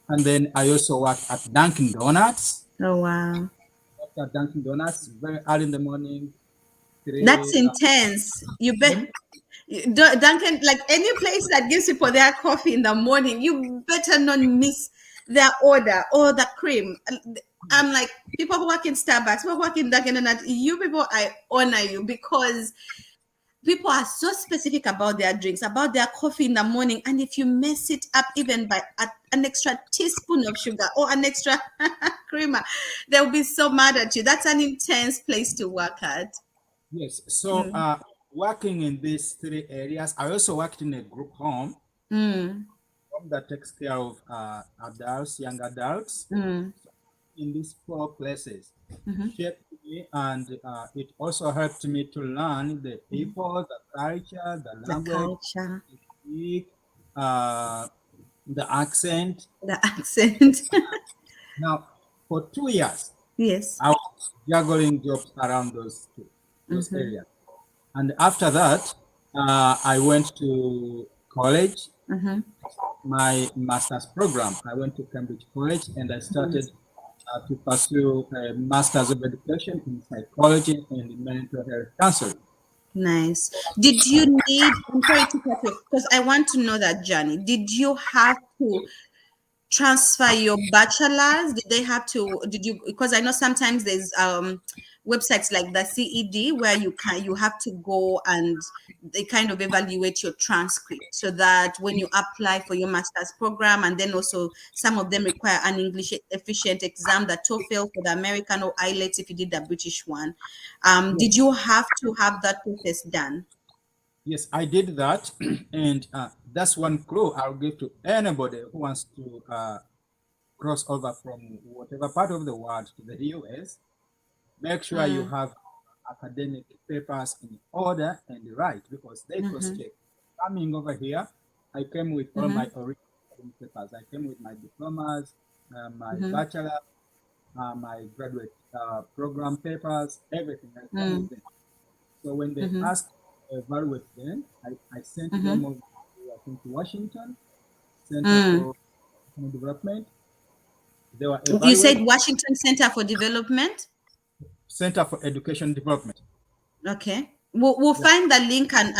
and then I also worked at Dunkin' Donuts. Oh, wow. Worked at Dunkin' Donuts very early in the morning, That's 3 intense. You bet. a.m. Duncan, like any place that gives people their coffee in the morning, you better not miss their order or the cream. I'm like, people who work in Starbucks, people who work in Dunkin' Donuts, you people, I honor you, because people are so specific about their drinks, about their coffee in the morning. And if you mess it up even by an extra teaspoon of sugar or an extra creamer, they'll be so mad at you. That's an intense place to work at. Yes. So Mm, working in these three areas, I also worked in a group mm, home that takes care of adults, young adults. mm, In these four places mhm. shaped me, and it also helped me to learn the people, the culture, the The language, culture, the speak, uh, the accent. the accent. Now, for 2 years, Yes. I was juggling jobs around those Mm-hmm. areas. And after that, I went to college, Mm-hmm. my master's program. I went to Cambridge College and I started to pursue a master's of education in psychology and mental health counseling. Nice. Did you need, I'm sorry to cut you, because I want to know that journey. Did you have to transfer your bachelor's? Did they have to, did you, because I know sometimes there's websites like the CED where you have to go and they kind of evaluate your transcript so that when you apply for your master's program, and then also some of them require an English efficient exam, the TOEFL for the American, or IELTS if you did the British one. Yes, Did you have to have that process done? yes, I did that, and that's one clue I'll give to anybody who wants to cross over from whatever part of the world to the US. Make sure you Mm, have academic papers in order and right, because they cross mm-hmm, check. Coming over here, I came with all mm-hmm, my original papers. I came with my diplomas, my mm-hmm, bachelor, my graduate program papers, everything. I came mm, with them. So when they mm-hmm, asked to evaluate them, I sent mm-hmm, them over to, I think, to Washington Center mm. for Development. They were You said evaluated. Washington Center for Development? Center for Education Development. Okay. We'll Yeah. find the link and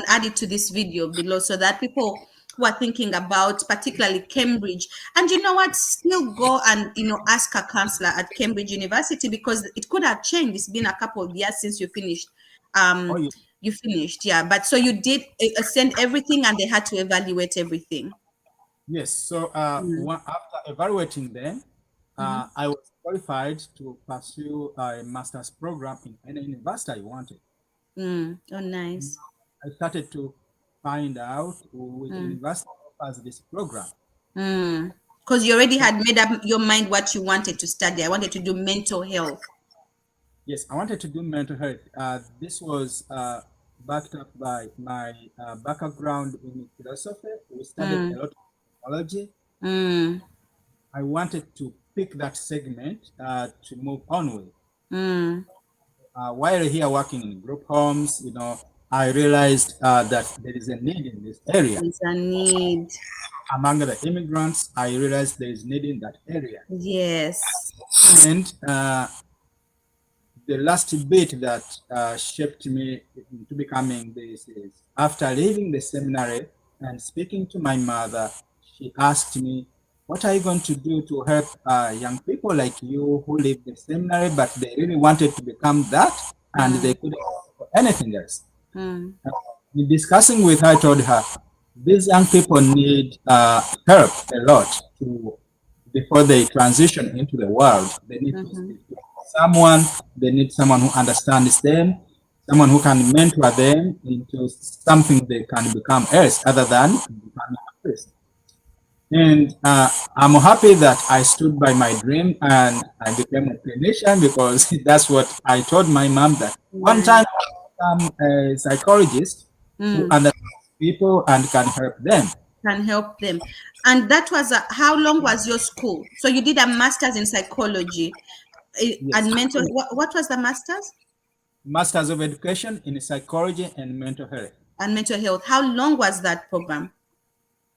add it to this video below so that people who are thinking about particularly Cambridge, and you know what, still go and ask a counselor at Cambridge University, because it could have changed. It's been a couple of years since you finished. Oh, Um, yeah. you finished, yeah. But so you did send everything and they had to evaluate everything. Yes. So Mm, after evaluating them, mm-hmm, I was qualified to pursue a master's program in any university I wanted. mm. Oh, nice. I started to find out which Mm, university offers this program. mm. Because you already So had made up your mind what you wanted to study. I wanted to do mental health. yes, I wanted to do mental health. This was backed up by my background in philosophy. We studied a Mm, lot of psychology. mm, I wanted to pick that segment to move on with. mm. While here working in group homes, I realized that there is a need in this area. There's a need. Among the immigrants, I realized there is need in that area. Yes. And the last bit that shaped me into becoming this is after leaving the seminary and speaking to my mother, she asked me, "What are you going to do to help young people like you who leave the seminary, but they really wanted to become that and they Mm, couldn't afford anything else?" mm, In discussing with her, I told her, these young people need help a lot to before they transition into the world. They need to mm-hmm, speak to someone. They need someone who understands them, someone who can mentor them into something they can become else other than becoming a priest. And I'm happy that I stood by my dream and I became a clinician because that's what I told my mom that one time nice. I become a psychologist who Mm, understands people and can help them. can help them. And that was how long was your school? So you did a master's in psychology Yes. and mental. What was the master's? Masters of Education in Psychology and Mental Health. And mental health. How long was that program?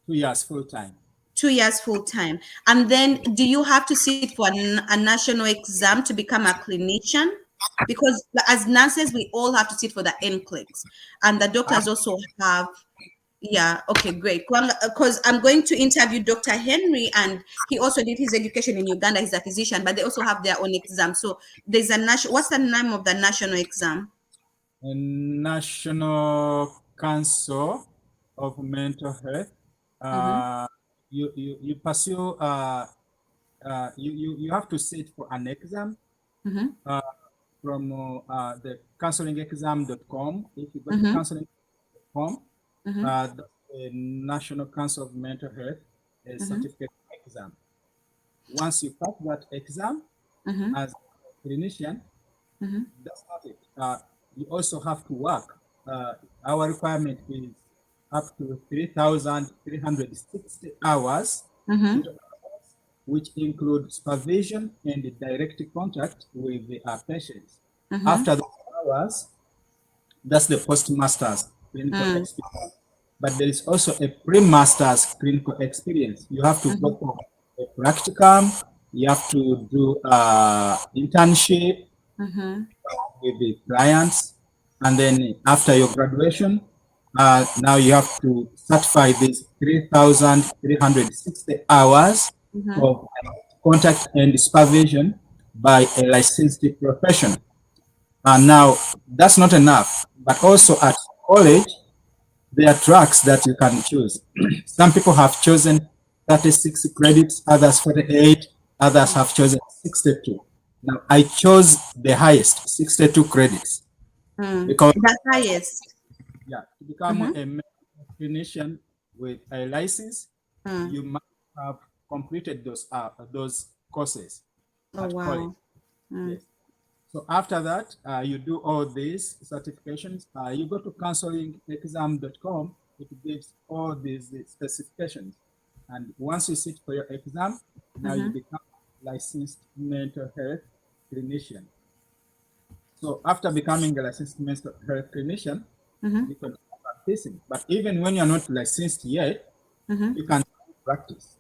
2 years full time. 2 years full time. And then do you have to sit for a national exam to become a clinician? Because as nurses, we all have to sit for the NCLEX. And the doctors also have, yeah, okay, great. Because I'm going to interview Dr. Henry, and he also did his education in Uganda. He's a physician, but they also have their own exam. So there's a national, what's the name of the national exam? National Council of Mental Health. Mm-hmm, Uh, you pursue you have to sit for an exam mm-hmm, uh, from the counselingexam.com. If you go to mm-hmm, counseling.com, mm-hmm, that's the National Council of Mental Health a mm-hmm, certificate exam. Once you pass that exam mm-hmm, as a clinician, mm-hmm, that's not it. You also have to work. Our requirement is up to 3,360 hours, mm-hmm, which include supervision and direct contact with the patients. mm-hmm, After the hours, that's the postmaster's clinical mm, experience. But there is also a pre-master's clinical experience. You have to mm-hmm, go for a practicum. You have to do internship mm-hmm. with the clients, and then after your graduation, now you have to certify these 3,360 hours Mm-hmm. of contact and supervision by a licensed professional. And now that's not enough, but also at college, there are tracks that you can choose. Some people have chosen 36 credits, others 48, others have chosen 62. Now I chose the highest, 62 credits, because The highest. yeah, to become Mm-hmm. a medical clinician with a license, Mm. you must have completed those courses Oh, at college. wow. Mm. Yes. So after that, you do all these certifications. You go to counselingexam.com. It gives all these specifications. And once you sit for your exam, now you Mm-hmm. become licensed mental health clinician. So after becoming a licensed mental health clinician, Mm-hmm. you can start practicing. But even when you're not licensed yet, Mm-hmm. you can practice.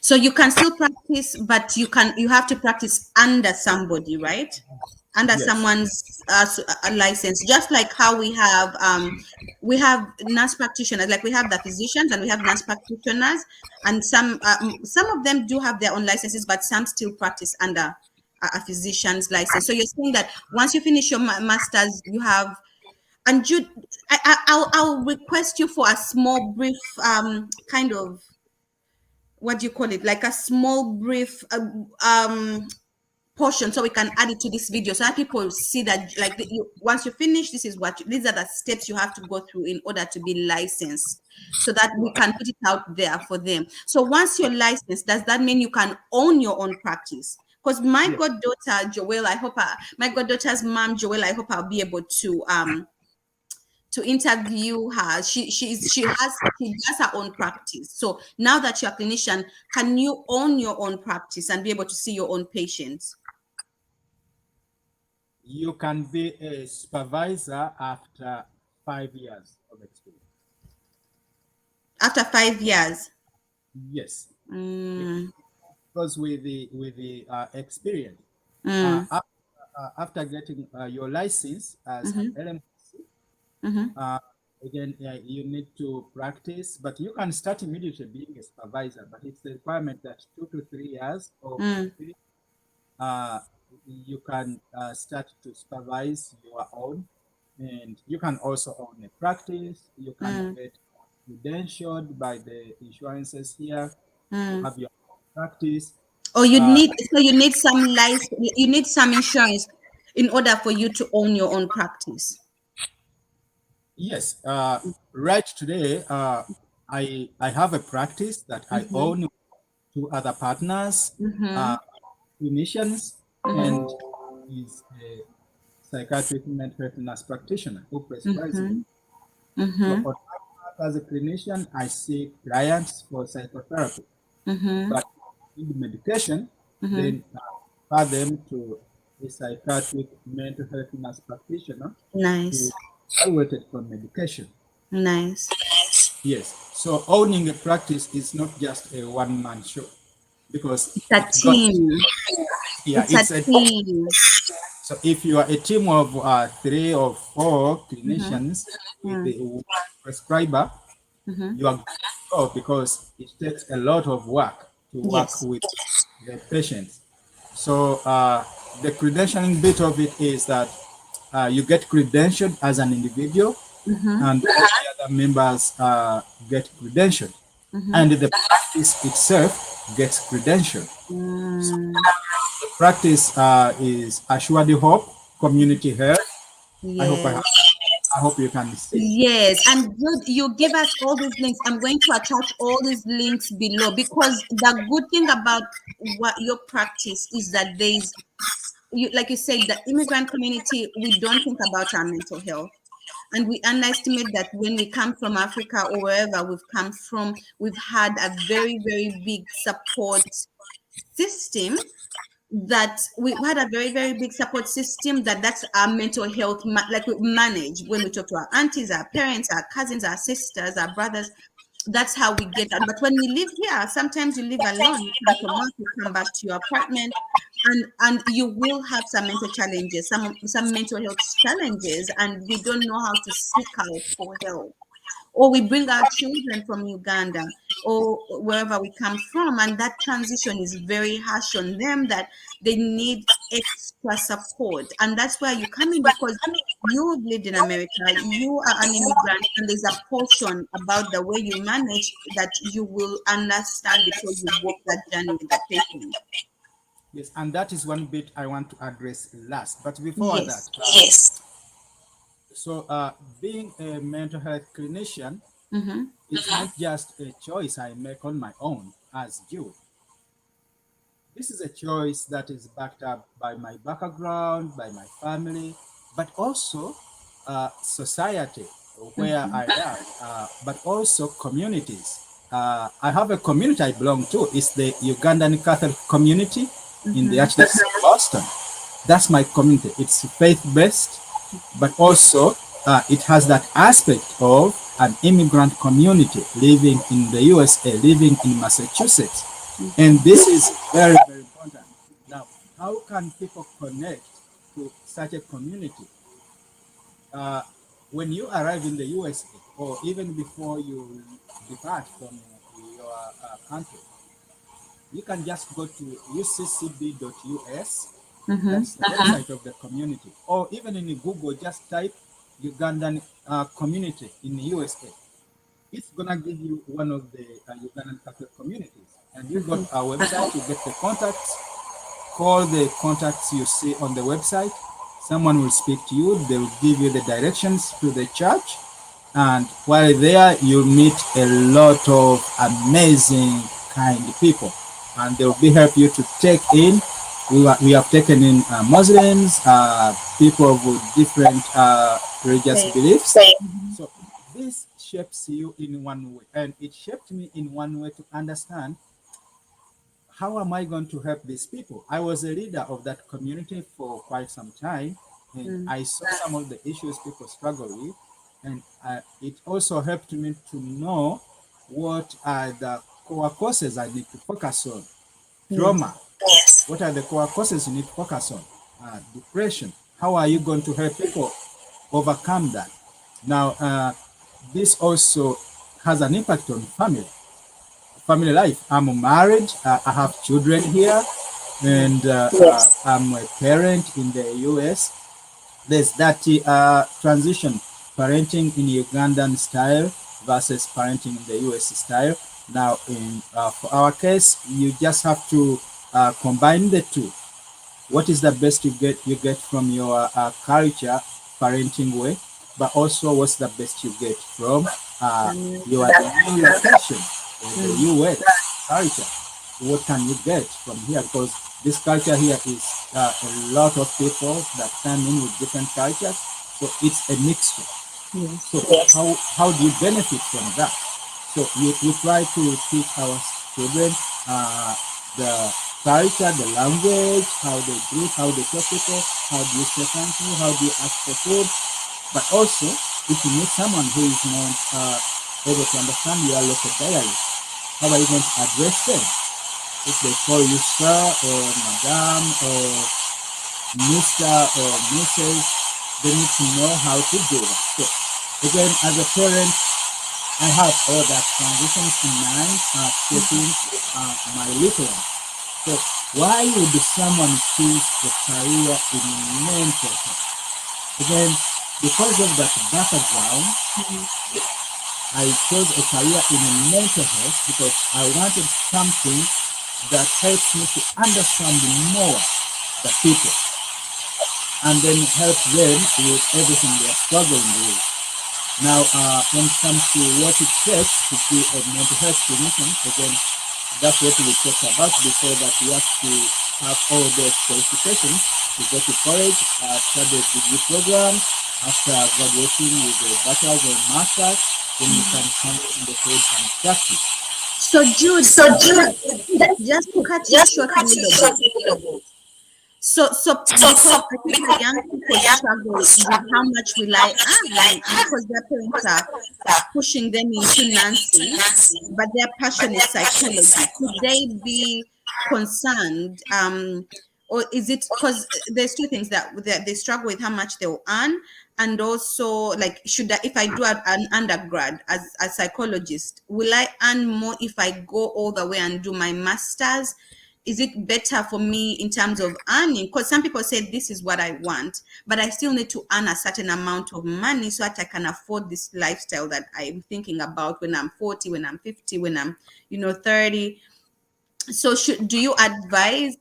So you can still practice, but you have to practice under somebody, right? Under Yes. someone's a license, just like how we have nurse practitioners, like we have the physicians and we have nurse practitioners, and some of them do have their own licenses, but some still practice under a physician's license. So you're saying that once you finish your masters, you have. And Jude, I'll request you for a small brief kind of, what do you call it, like a small brief portion, so we can add it to this video so that people see that, like, once you finish, these are the steps you have to go through in order to be licensed, so that we can put it out there for them. So once you're licensed, does that mean you can own your own practice? Because my Yes. goddaughter Joelle, my goddaughter's mom Joelle, I hope I'll be able to interview her. She does her own practice. So now that you're a clinician, can you own your own practice and be able to see your own patients? You can be a supervisor after 5 years of experience. After 5 years? Yes, Mm, because with the experience, mm, after getting your license as an mm-hmm, LMHC, mm-hmm. again you need to practice, but you can start immediately being a supervisor. But it's a requirement that 2 to 3 years of Mm, experience, uh, you can start to supervise your own, and you can also own a practice. You can mm, get credentialed by the insurances here to mm. have your own practice. Or Uh, you need some you need some insurance in order for you to own your own practice. yes, right today, I have a practice that I Mm-hmm, own to other partners, mm-hmm, uh, clinicians, mm-hmm, and is a psychiatric mental health nurse practitioner who prescribes me. mm-hmm, So mm-hmm, on my part as a clinician, I see clients for psychotherapy, mm-hmm, but need medication, mm-hmm. then refer them to a psychiatric mental health nurse practitioner to Nice, evaluated for medication. nice. Yes. So owning a practice is not just a one-man show because It's a it got, team. yeah, It's a it's a, team. so if you are a team of 3 or 4 Mm-hmm, clinicians with mm, the one prescriber, mm-hmm. you are good to go because it takes a lot of work to work Yes. with the patients. So the credentialing bit of it is that you get credentialed as an individual, Mm-hmm, and all the other members get credentialed, mm-hmm. and the practice itself gets credentialed. So Mm, the practice is Assured Hope Community Health. I hope yes. I hope you can see. Yes, and good, you give us all these links. I'm going to attach all these links below, because the good thing about what your practice is that there's, you, like you said, the immigrant community, we don't think about our mental health, and we underestimate that when we come from Africa or wherever we've come from, we've had a very, very big support system, that we had a very, very big support system, that's our mental health, like we manage when we talk to our aunties, our parents, our cousins, our sisters, our brothers. That's how we get that. But when we live here, sometimes you live alone, you come from work, you come back to your apartment, and you will have some mental challenges, some mental health challenges, and we don't know how to seek out for help. or we bring our children from Uganda or wherever we come from, and that transition is very harsh on them, that they need extra support. And that's where you come in, because you've lived in America, you are an immigrant, and there's a portion about the way you manage that you will understand because you walked that journey with that patient. Yes, and that is one bit I want to address last. But before that, Yes. so being a mental health clinician, Mm-hmm. it's not just a choice I make on my own as Jude. This is a choice that is backed up by my background, by my family, but also society where I am, but also communities. I have a community I belong to. It's the Ugandan Catholic community in the Archdiocese of Boston. That's my community. It's faith-based, but also it has that aspect of an immigrant community living in the USA, living in Massachusetts. And this is very, very important. Now, how can people connect to such a community? When you arrive in the USA, or even before you depart from your country, you can just go to uccb.us. That's the website of the community. Or even in Google, just type Ugandan community in the USA. It's gonna give you one of the Ugandan Catholic communities, and you go to our website, you get the contacts. Call the contacts you see on the website. Someone will speak to you. They will give you the directions to the church, and while there, you'll meet a lot of amazing, kind people, and they will be help you to take in. We have taken in Muslims, people with different religious beliefs. So this shapes you in one way, and it shaped me in one way to understand how am I going to help these people. I was a leader of that community for quite some time, and I saw some of the issues people struggle with, and it also helped me to know what are the core causes I need to focus on. Trauma. What are the core causes you need to focus on? Depression. How are you going to help people overcome that? Now, this also has an impact on family life. I'm married. I have children here, and I'm a parent in the US. There's that transition, parenting in Ugandan style versus parenting in the US style. Now, for our case, you just have to combine the two. What is the best you get from your culture parenting way, but also what's the best you get from your new location, the US culture? What can you get from here? Because this culture here is a lot of people that come in with different cultures, so it's a mixture. So how do you benefit from that? So we try to teach our children the culture, the language, how they greet, how they talk to people, how do you say thank you, how do you ask for food. But also, if you meet someone who is not able to understand your local dialect, how are you going to address them? If they call you sir or madam or Mr. or Mrs., they need to know how to do that. So again, as a parent, I have all that transitions in mind, shaping my little one. So why would someone choose a career in mental health? Again, because of that background, I chose a career in mental health because I wanted something that helps me to understand more the people and then help them with everything they are struggling with. Now, when it comes to what it takes to be a mental health clinician, again, that's what we talked about before, that you have to have all those qualifications to go to college, study a degree program. After graduating with a bachelor's or master's, then you can come in the field and practice. So Jude, just to cut you short a little bit. So because particularly young people struggle with how much will I earn, because their parents are pushing them into nursing, but their passion is psychology. Could they be concerned or is it because there's two things that they struggle with, how much they'll earn, and also like should I, if I do an undergrad as a psychologist, will I earn more if I go all the way and do my master's? Is it better for me in terms of earning? Because some people say this is what I want, but I still need to earn a certain amount of money so that I can afford this lifestyle that I'm thinking about when I'm 40, when I'm 50, when I'm 30. So do you advise,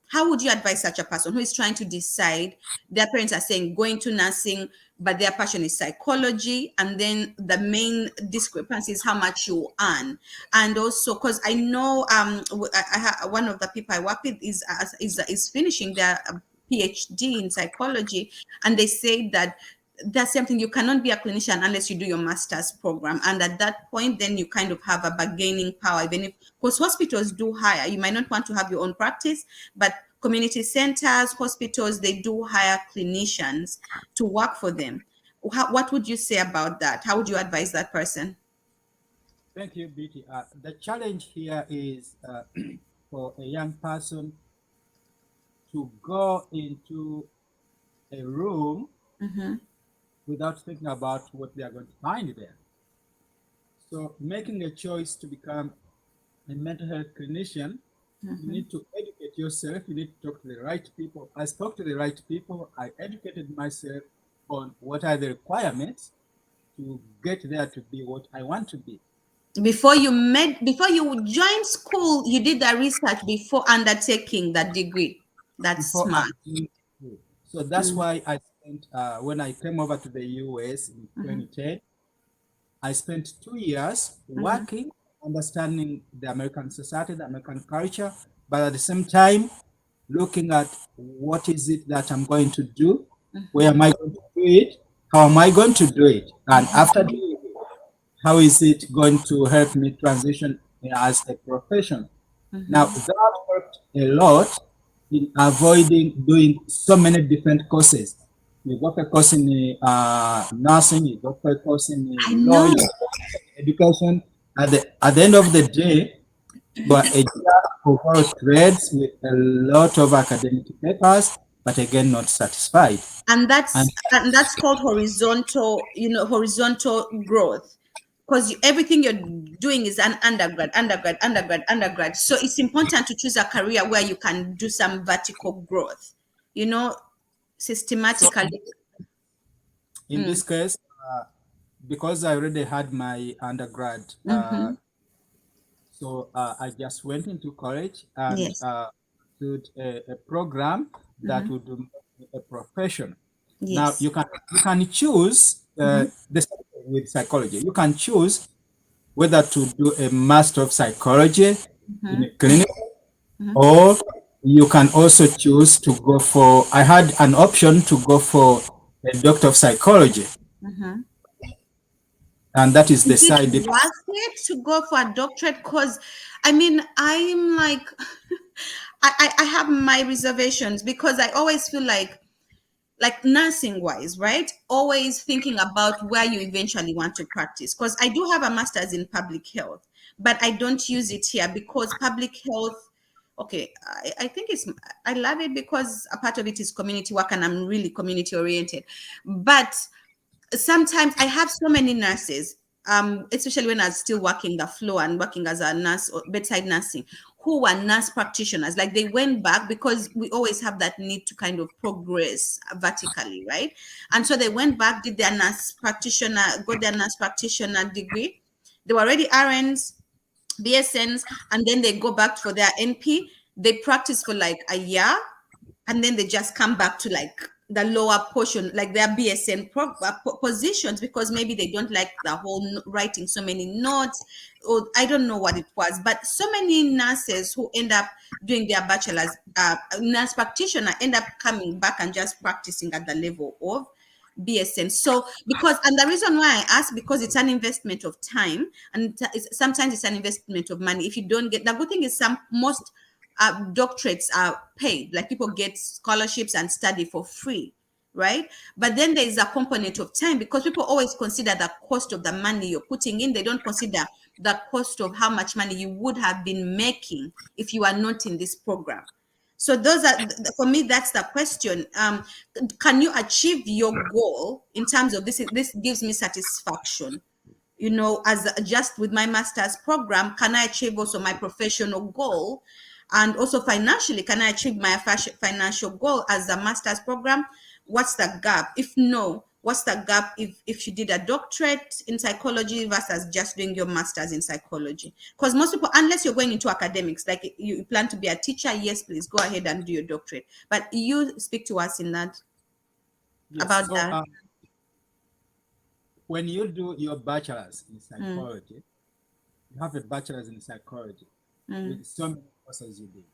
how would you advise such a person who is trying to decide? Their parents are saying going to nursing, but their passion is psychology, and then the main discrepancy is how much you earn. And also because I know one of the people I work with is finishing their PhD in psychology, and they say that that's something, you cannot be a clinician unless you do your master's program, and at that point then you kind of have a bargaining power. Even if, because hospitals do hire, you might not want to have your own practice, but community centers, hospitals, they do hire clinicians to work for them. What would you say about that? How would you advise that person? Thank you, Beauty. The challenge here is for a young person to go into a room without thinking about what they are going to find there. So making a choice to become a mental health clinician, you need to educate yourself. You need to talk to the right people. I spoke to the right people. I educated myself on what are the requirements to get there to be what I want to be. Before you joined school, you did the research before undertaking that degree. That's smart. So that's why I spent, when I came over to the US in 2010, I spent 2 years working, understanding the American society, the American culture, but at the same time, looking at what is it that I'm going to do, where am I going to do it, how am I going to do it, and after doing it, how is it going to help me transition as a profession? Now, that worked a lot in avoiding doing so many different courses. You got a course in nursing, you got a course in law, education. At the end of the day, you are a jack of all trades with a lot of academic papers, but again, not satisfied. And that's called horizontal, horizontal growth. Because everything you're doing is an undergrad. So it's important to choose a career where you can do some vertical growth, systematically. So in this case, because I already had my undergrad, so I just went into college and Yes. did a program that would do a profession. Yes. Now you can choose this with psychology. You can choose whether to do a master of psychology in a clinic, or you can also choose to go for. I had an option to go for a doctor of psychology. And that is the side. Is it worth it to go for a doctorate? Because I'm like, I have my reservations, because I always feel like nursing wise, right? Always thinking about where you eventually want to practice. Because I do have a master's in public health, but I don't use it here because public health, okay, I think I love it because a part of it is community work and I'm really community oriented. But sometimes I have so many nurses, especially when I was still working the floor and working as a nurse or bedside nursing, who were nurse practitioners. Like they went back because we always have that need to kind of progress vertically, right? And so they went back, did their nurse practitioner, got their nurse practitioner degree. They were already RNs, BSNs, and then they go back for their NP. They practice for like a year, and then they just come back to like the lower portion, like their BSN positions, because maybe they don't like the whole writing so many notes, or I don't know what it was. But so many nurses who end up doing their bachelor's, nurse practitioner, end up coming back and just practicing at the level of BSN. So and the reason why I ask, because it's an investment of time, and sometimes it's an investment of money. If you don't get, the good thing is most doctorates are paid, like people get scholarships and study for free, right? But then there is a component of time, because people always consider the cost of the money you're putting in. They don't consider the cost of how much money you would have been making if you are not in this program. So those are, for me, that's the question. Can you achieve your goal in terms of this? This gives me satisfaction. You know, as just with my master's program, can I achieve also my professional goal? And also financially, can I achieve my financial goal as a master's program? What's the gap? If no, what's the gap if you did a doctorate in psychology versus just doing your master's in psychology? Because most people, unless you're going into academics, like you plan to be a teacher, yes, please go ahead and do your doctorate. But you speak to us in that, Yes. about So that. when you do your bachelor's in Mm, psychology, you have a bachelor's in psychology mm, with so many courses you did.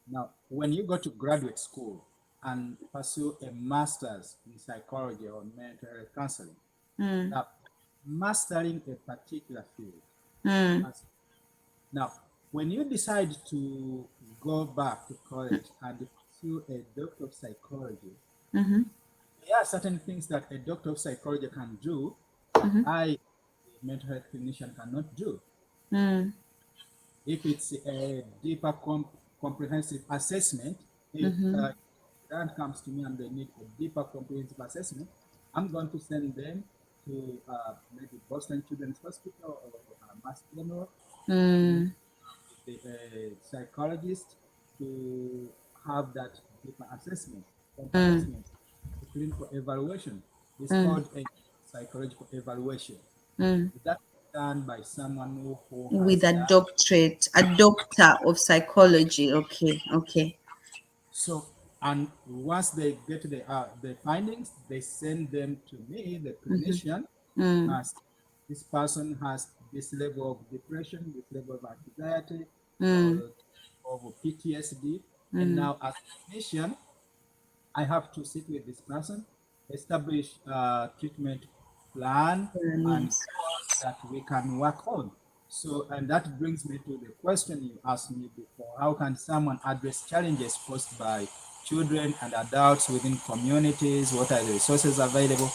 Now, when you go to graduate school and pursue a master's in psychology or mental health counseling, mm, now mastering a particular field. mm, As, now, when you decide to go back to college and pursue a doctor of psychology, mm-hmm, there are certain things that a doctor of psychology can do that mm-hmm, I, a mental health clinician, cannot do. mm, If it's a deeper comprehensive assessment, if mm-hmm, a client comes to me and they need a deeper comprehensive assessment, I'm going to send them to maybe Boston Children's Hospital or Mass General to mm, the psychologist to have that deeper assessment, mm, assessment, a clinical evaluation. It's mm, called a psychological evaluation. mm. That's done by someone who With has a done. doctorate, a doctor of psychology. Okay, okay. So, and once they get the findings, they send them to me, the Mm-hmm. clinician, Mm, as this person has this level of depression, this level of anxiety, mm, or of PTSD. And mm. now, as a clinician, I have to sit with this person, establish a treatment plan and Yes. course that we can work on. So, and that brings me to the question you asked me before: how can someone address challenges posed by children and adults within communities? What are the resources available?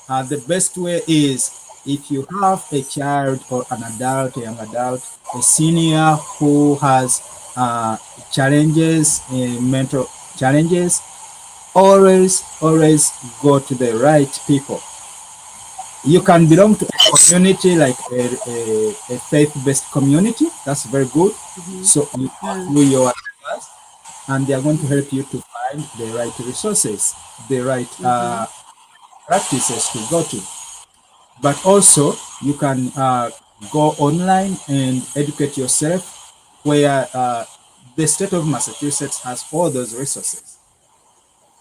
The best way is if you have a child or an adult, a young adult, a senior who has challenges, mental challenges, always go to the right people. You can Yes. belong to a community like a faith-based community. That's very good. Mm-hmm. So you go Mm, through your class and they are going to help you to find the right resources, the right mm-hmm. practices to go to. But also you can go online and educate yourself, where the state of Massachusetts has all those resources.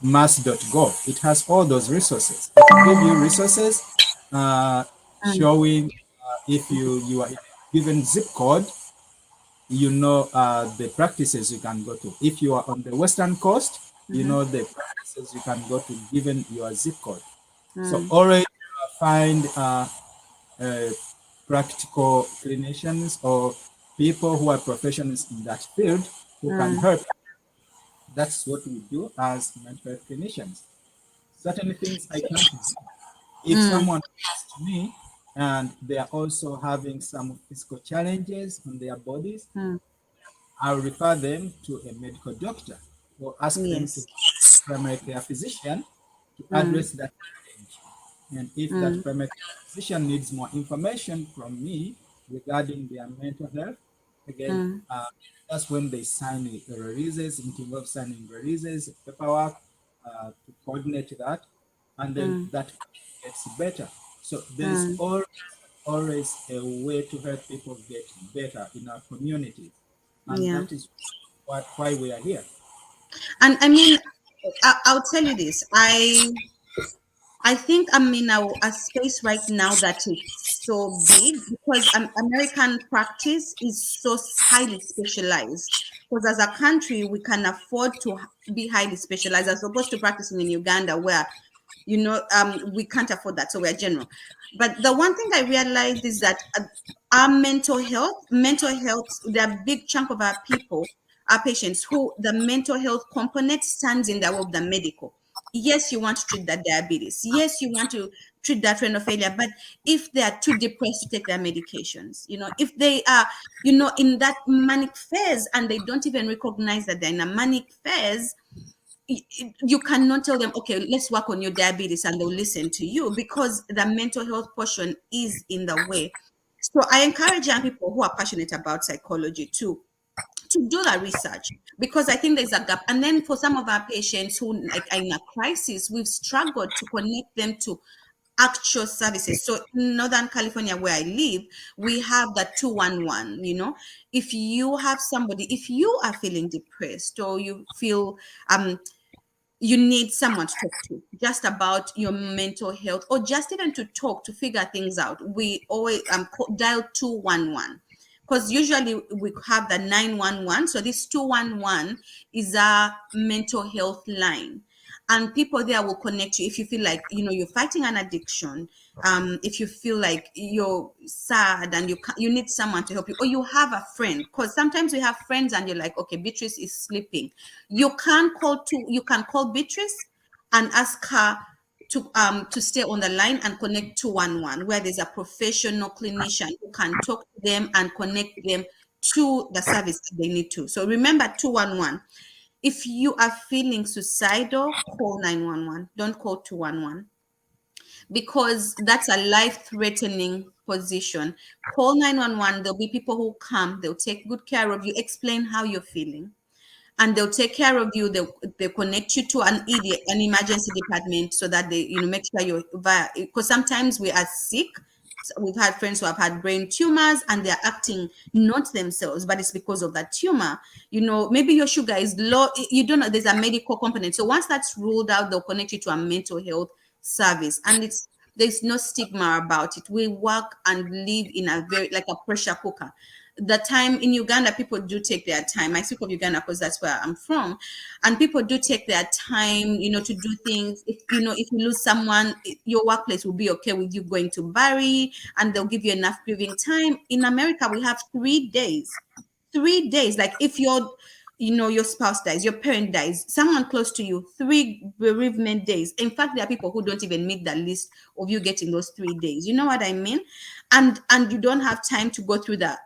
Mass.gov. It has all those resources. It will give you resources Mm, showing if you are given zip code, you know the practices you can go to. If you are on the western coast, you mm-hmm. know the practices you can go to given your zip code. So Mm, always find uh, practical clinicians or people who are professionals in that field who can mm, help. That's what we do as mental health clinicians. Certain things I can't do. If mm, someone comes to me and they are also having some physical challenges on their bodies, mm. I'll refer them to a medical doctor or ask them to Yes. see a primary care physician to Mm, address that challenge. And if that mm, primary care physician needs more information from me regarding their mental health, again, mm, that's when they sign the releases. It involves signing releases, paperwork to coordinate that, and then mm, that gets better. So there's mm. always a way to help people get better in our communities, and Yeah. that is why we are here. And I mean, I'll tell you this. I think I'm in a space right now that it's so big because American practice is so highly specialized. Because as a country, we can afford to be highly specialized as opposed to practicing in Uganda, where we can't afford that, so we're general. But the one thing I realized is that our mental health, there are a big chunk of our people, our patients, who the mental health component stands in the way of the medical. yes, you want to treat that diabetes. Yes, you want to treat that renal failure. But if they are too depressed to take their medications, if they are, in that manic phase and they don't even recognize that they're in a manic phase, you cannot tell them, okay, let's work on your diabetes, and they'll listen to you because the mental health portion is in the way. So I encourage young people who are passionate about psychology to do that research, because I think there's a gap. And then for some of our patients who like are in a crisis, we've struggled to connect them to actual services. So in Northern California, where I live, we have the 211. If you have somebody, if you are feeling depressed or you feel you need someone to talk to just about your mental health, or just even to talk to figure things out, we always dial 211, because usually we have the 911. So this 211 is a mental health line, and people there will connect you if you feel like you're fighting an addiction, if you feel like you're sad and you need someone to help you, or you have a friend, because sometimes we have friends and you're like, okay, Beatrice is sleeping. You can call Beatrice and ask her to stay on the line and connect 211, where there's a professional clinician who can talk to them and connect them to the service that they need to. So remember 211. If you are feeling suicidal, call 911. Don't call 211, because that's a life-threatening position. Call 911. There'll be people who come. They'll take good care of you, explain how you're feeling, and they'll take care of you. They'll connect you to an emergency department, so that they make sure you're via, because sometimes we are sick. So we've had friends who have had brain tumors and they're acting not themselves, but it's because of that tumor. Maybe your sugar is low. You don't know, there's a medical component. So once that's ruled out, they'll connect you to a mental health service, and there's no stigma about it. We work and live in a very, like a pressure cooker. The time in Uganda, people do take their time. I speak of Uganda because that's where I'm from, and people do take their time, to do things. If you lose someone, your workplace will be okay with you going to bury, and they'll give you enough grieving time. In America, we have 3 days. 3 days. Like if your spouse dies, your parent dies, someone close to you, 3 bereavement days. In fact, there are people who don't even meet the list of you getting those 3 days. You know what I mean? And you don't have time to go through that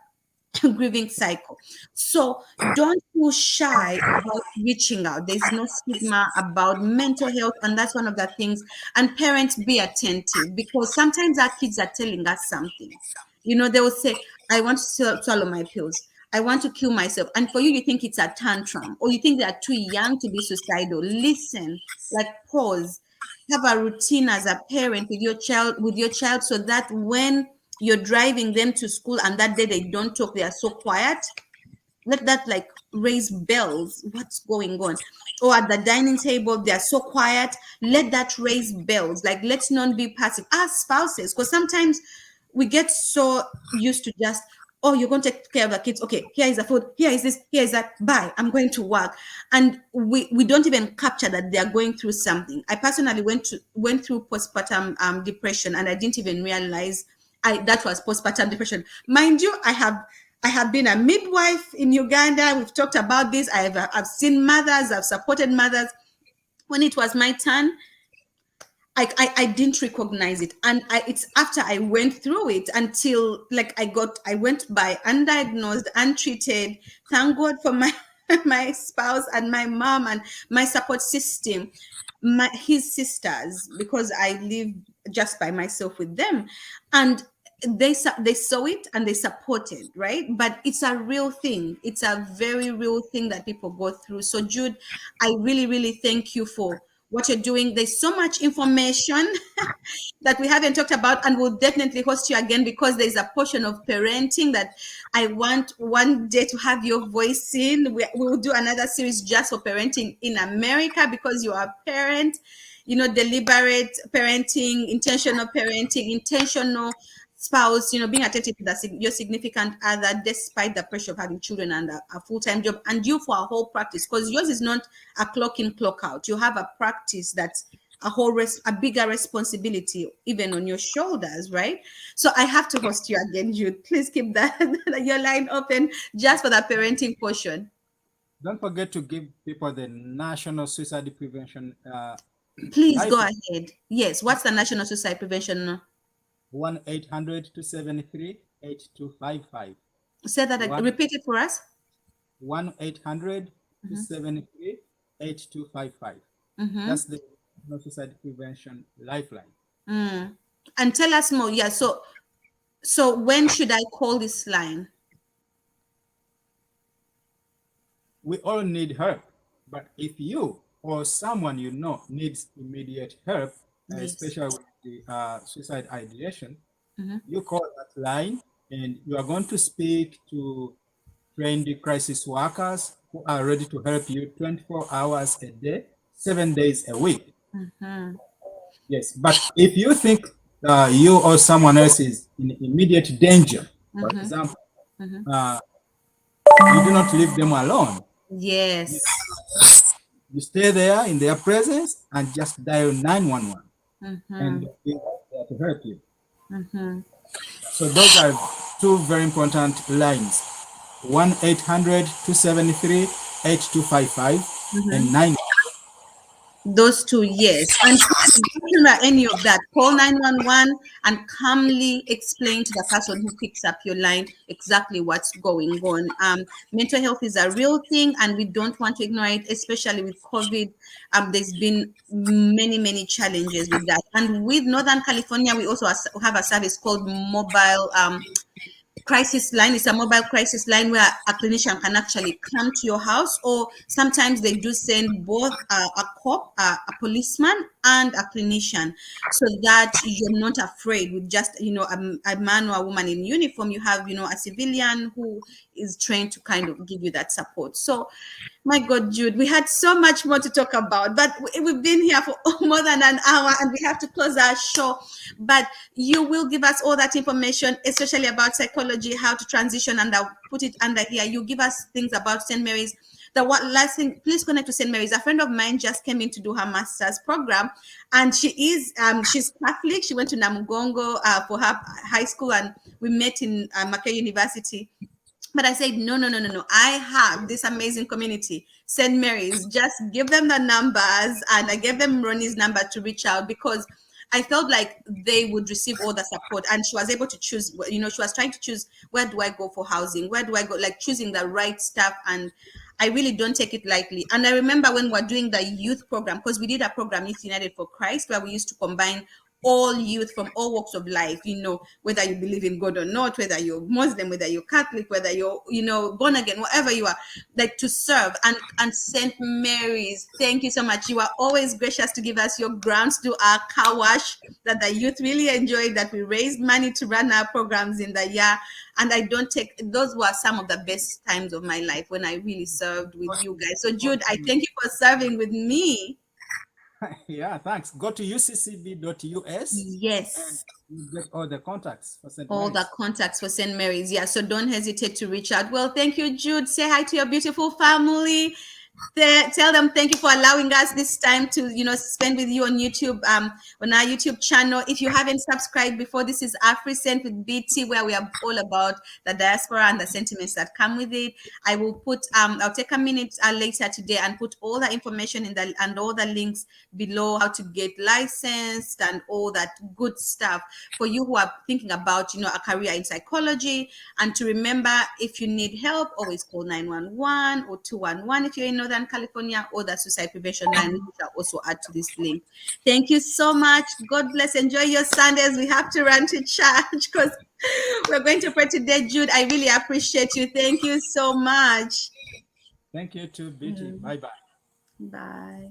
grieving cycle. So don't feel shy about reaching out. There's no stigma about mental health, and that's one of the things. And parents, be attentive, because sometimes our kids are telling us something. They will say, I want to swallow my pills. I want to kill myself. And for you, you think it's a tantrum, or you think they are too young to be suicidal. Listen, like pause, have a routine as a parent with your child, so that when you're driving them to school and that day they don't talk, they are so quiet, let that like raise bells. What's going on? Or at the dining table, they're so quiet, let that raise bells. Like, let's not be passive as spouses, because sometimes we get so used to just, oh, you're going to take care of the kids, okay, here is the food, here is this, here is that, bye, I'm going to work. And we don't even capture that they are going through something. I personally went through postpartum depression, and I didn't even realize that was postpartum depression. Mind you, I have been a midwife in Uganda. We've talked about this. I've seen mothers, I've supported mothers. When it was my turn, I didn't recognize it, and it's after I went through it, until like I went by undiagnosed, untreated. Thank God for my my spouse and my mom and my support system, his sisters, because I live just by myself with them, and they saw it and they supported, right? But it's a real thing. It's a very real thing that people go through. So Jude, I really, really thank you for what you're doing. There's so much information that we haven't talked about, and we'll definitely host you again, because there's a portion of parenting that I want one day to have your voice in. We will do another series just for parenting in America, because you are a parent, deliberate parenting, intentional spouse, being attentive to your significant other, despite the pressure of having children and a full-time job, and you for a whole practice, because yours is not a clock in, clock out. You have a practice that's a bigger responsibility even on your shoulders, right? So I have to host you again, Jude. Please keep that your line open just for the parenting portion. Don't forget to give people the National Suicide Prevention Please go Lifeline. ahead. Yes. What's the National Suicide Prevention? 1-800-273-8255. Say that again. 1 Repeat it for us. 1-800-273-8255. Mm-hmm. That's the suicide prevention lifeline. Mm. And tell us more. Yeah. So when should I call this line? We all need help, but if you or someone you know needs immediate help, Yes. especially with the suicide ideation, Mm-hmm. you call that line and you are going to speak to trained crisis workers who are ready to help you 24 hours a day, 7 days a week. Mm-hmm. Yes, but if you think you or someone else is in immediate danger, for Mm-hmm. example, Mm-hmm. uh, you do not leave them alone. Yes. You stay there in their presence and just dial 911 and Mm-hmm. they'll be there to help you. Mm-hmm. So those are two very important lines. 1-800-273-8255 and Mm-hmm. 9. Those two, yes. And please don't remember any of that. Call 911 and calmly explain to the person who picks up your line exactly what's going on. Mental health is a real thing, and we don't want to ignore it, especially with COVID. There's been many, many challenges with that. And with Northern California, we also have a service called Mobile crisis line. Is a mobile crisis line where a clinician can actually come to your house, or sometimes they do send both a cop, a policeman, and a clinician, so that you're not afraid with just a man or a woman in uniform. You have a civilian who is trained to kind of give you that support. So my God, Jude, we had so much more to talk about, but we've been here for more than an hour and we have to close our show. But you will give us all that information, especially about psychology, how to transition, and I'll put it under here. You give us things about St. Mary's. The one last thing, please connect to St. Mary's. A friend of mine just came in to do her master's program, and she's Catholic. She went to Namugongo for her high school, and we met in Mackay University. But I said, no, no, no, no, no. I have this amazing community, St. Mary's. Just give them the numbers. And I gave them Ronnie's number to reach out, because I felt like they would receive all the support. And she was able to choose, she was trying to choose, where do I go for housing? Where do I go? Like choosing the right stuff. And I really don't take it lightly. And I remember when we were doing the youth program, because we did a program, Youth United for Christ, where we used to combine all youth from all walks of life, whether you believe in God or not, whether you're Muslim, whether you're Catholic, whether you're, born again, whatever you are, like to serve. And St. Mary's, thank you so much. You are always gracious to give us your grants to our car wash that the youth really enjoyed, that we raised money to run our programs in the year. And I don't take, those were some of the best times of my life when I really served with you guys. So Jude, I thank you for serving with me. Yeah, thanks. Go to uccb.us and Yes. you get all the contacts for St. All the Mary's. contacts for St. Mary's. Yeah. So don't hesitate to reach out. Well, thank you, Jude. Say hi to your beautiful family. Tell them thank you for allowing us this time to spend with you on YouTube, on our YouTube channel. If you haven't subscribed before, this is Afrisent with BT, where we are all about the diaspora and the sentiments that come with it. I will put I'll take a minute later today and put all the information and all the links below, how to get licensed and all that good stuff for you who are thinking about a career in psychology. And to remember, if you need help, always call 911 or 211 if you're in Northern California, or the suicide prevention line, which I'll also add to this link. Thank you so much. God bless. Enjoy your Sundays. We have to run to church because we're going to pray today. Jude, I really appreciate you. Thank you so much. Thank you to BT. Bye bye. Bye.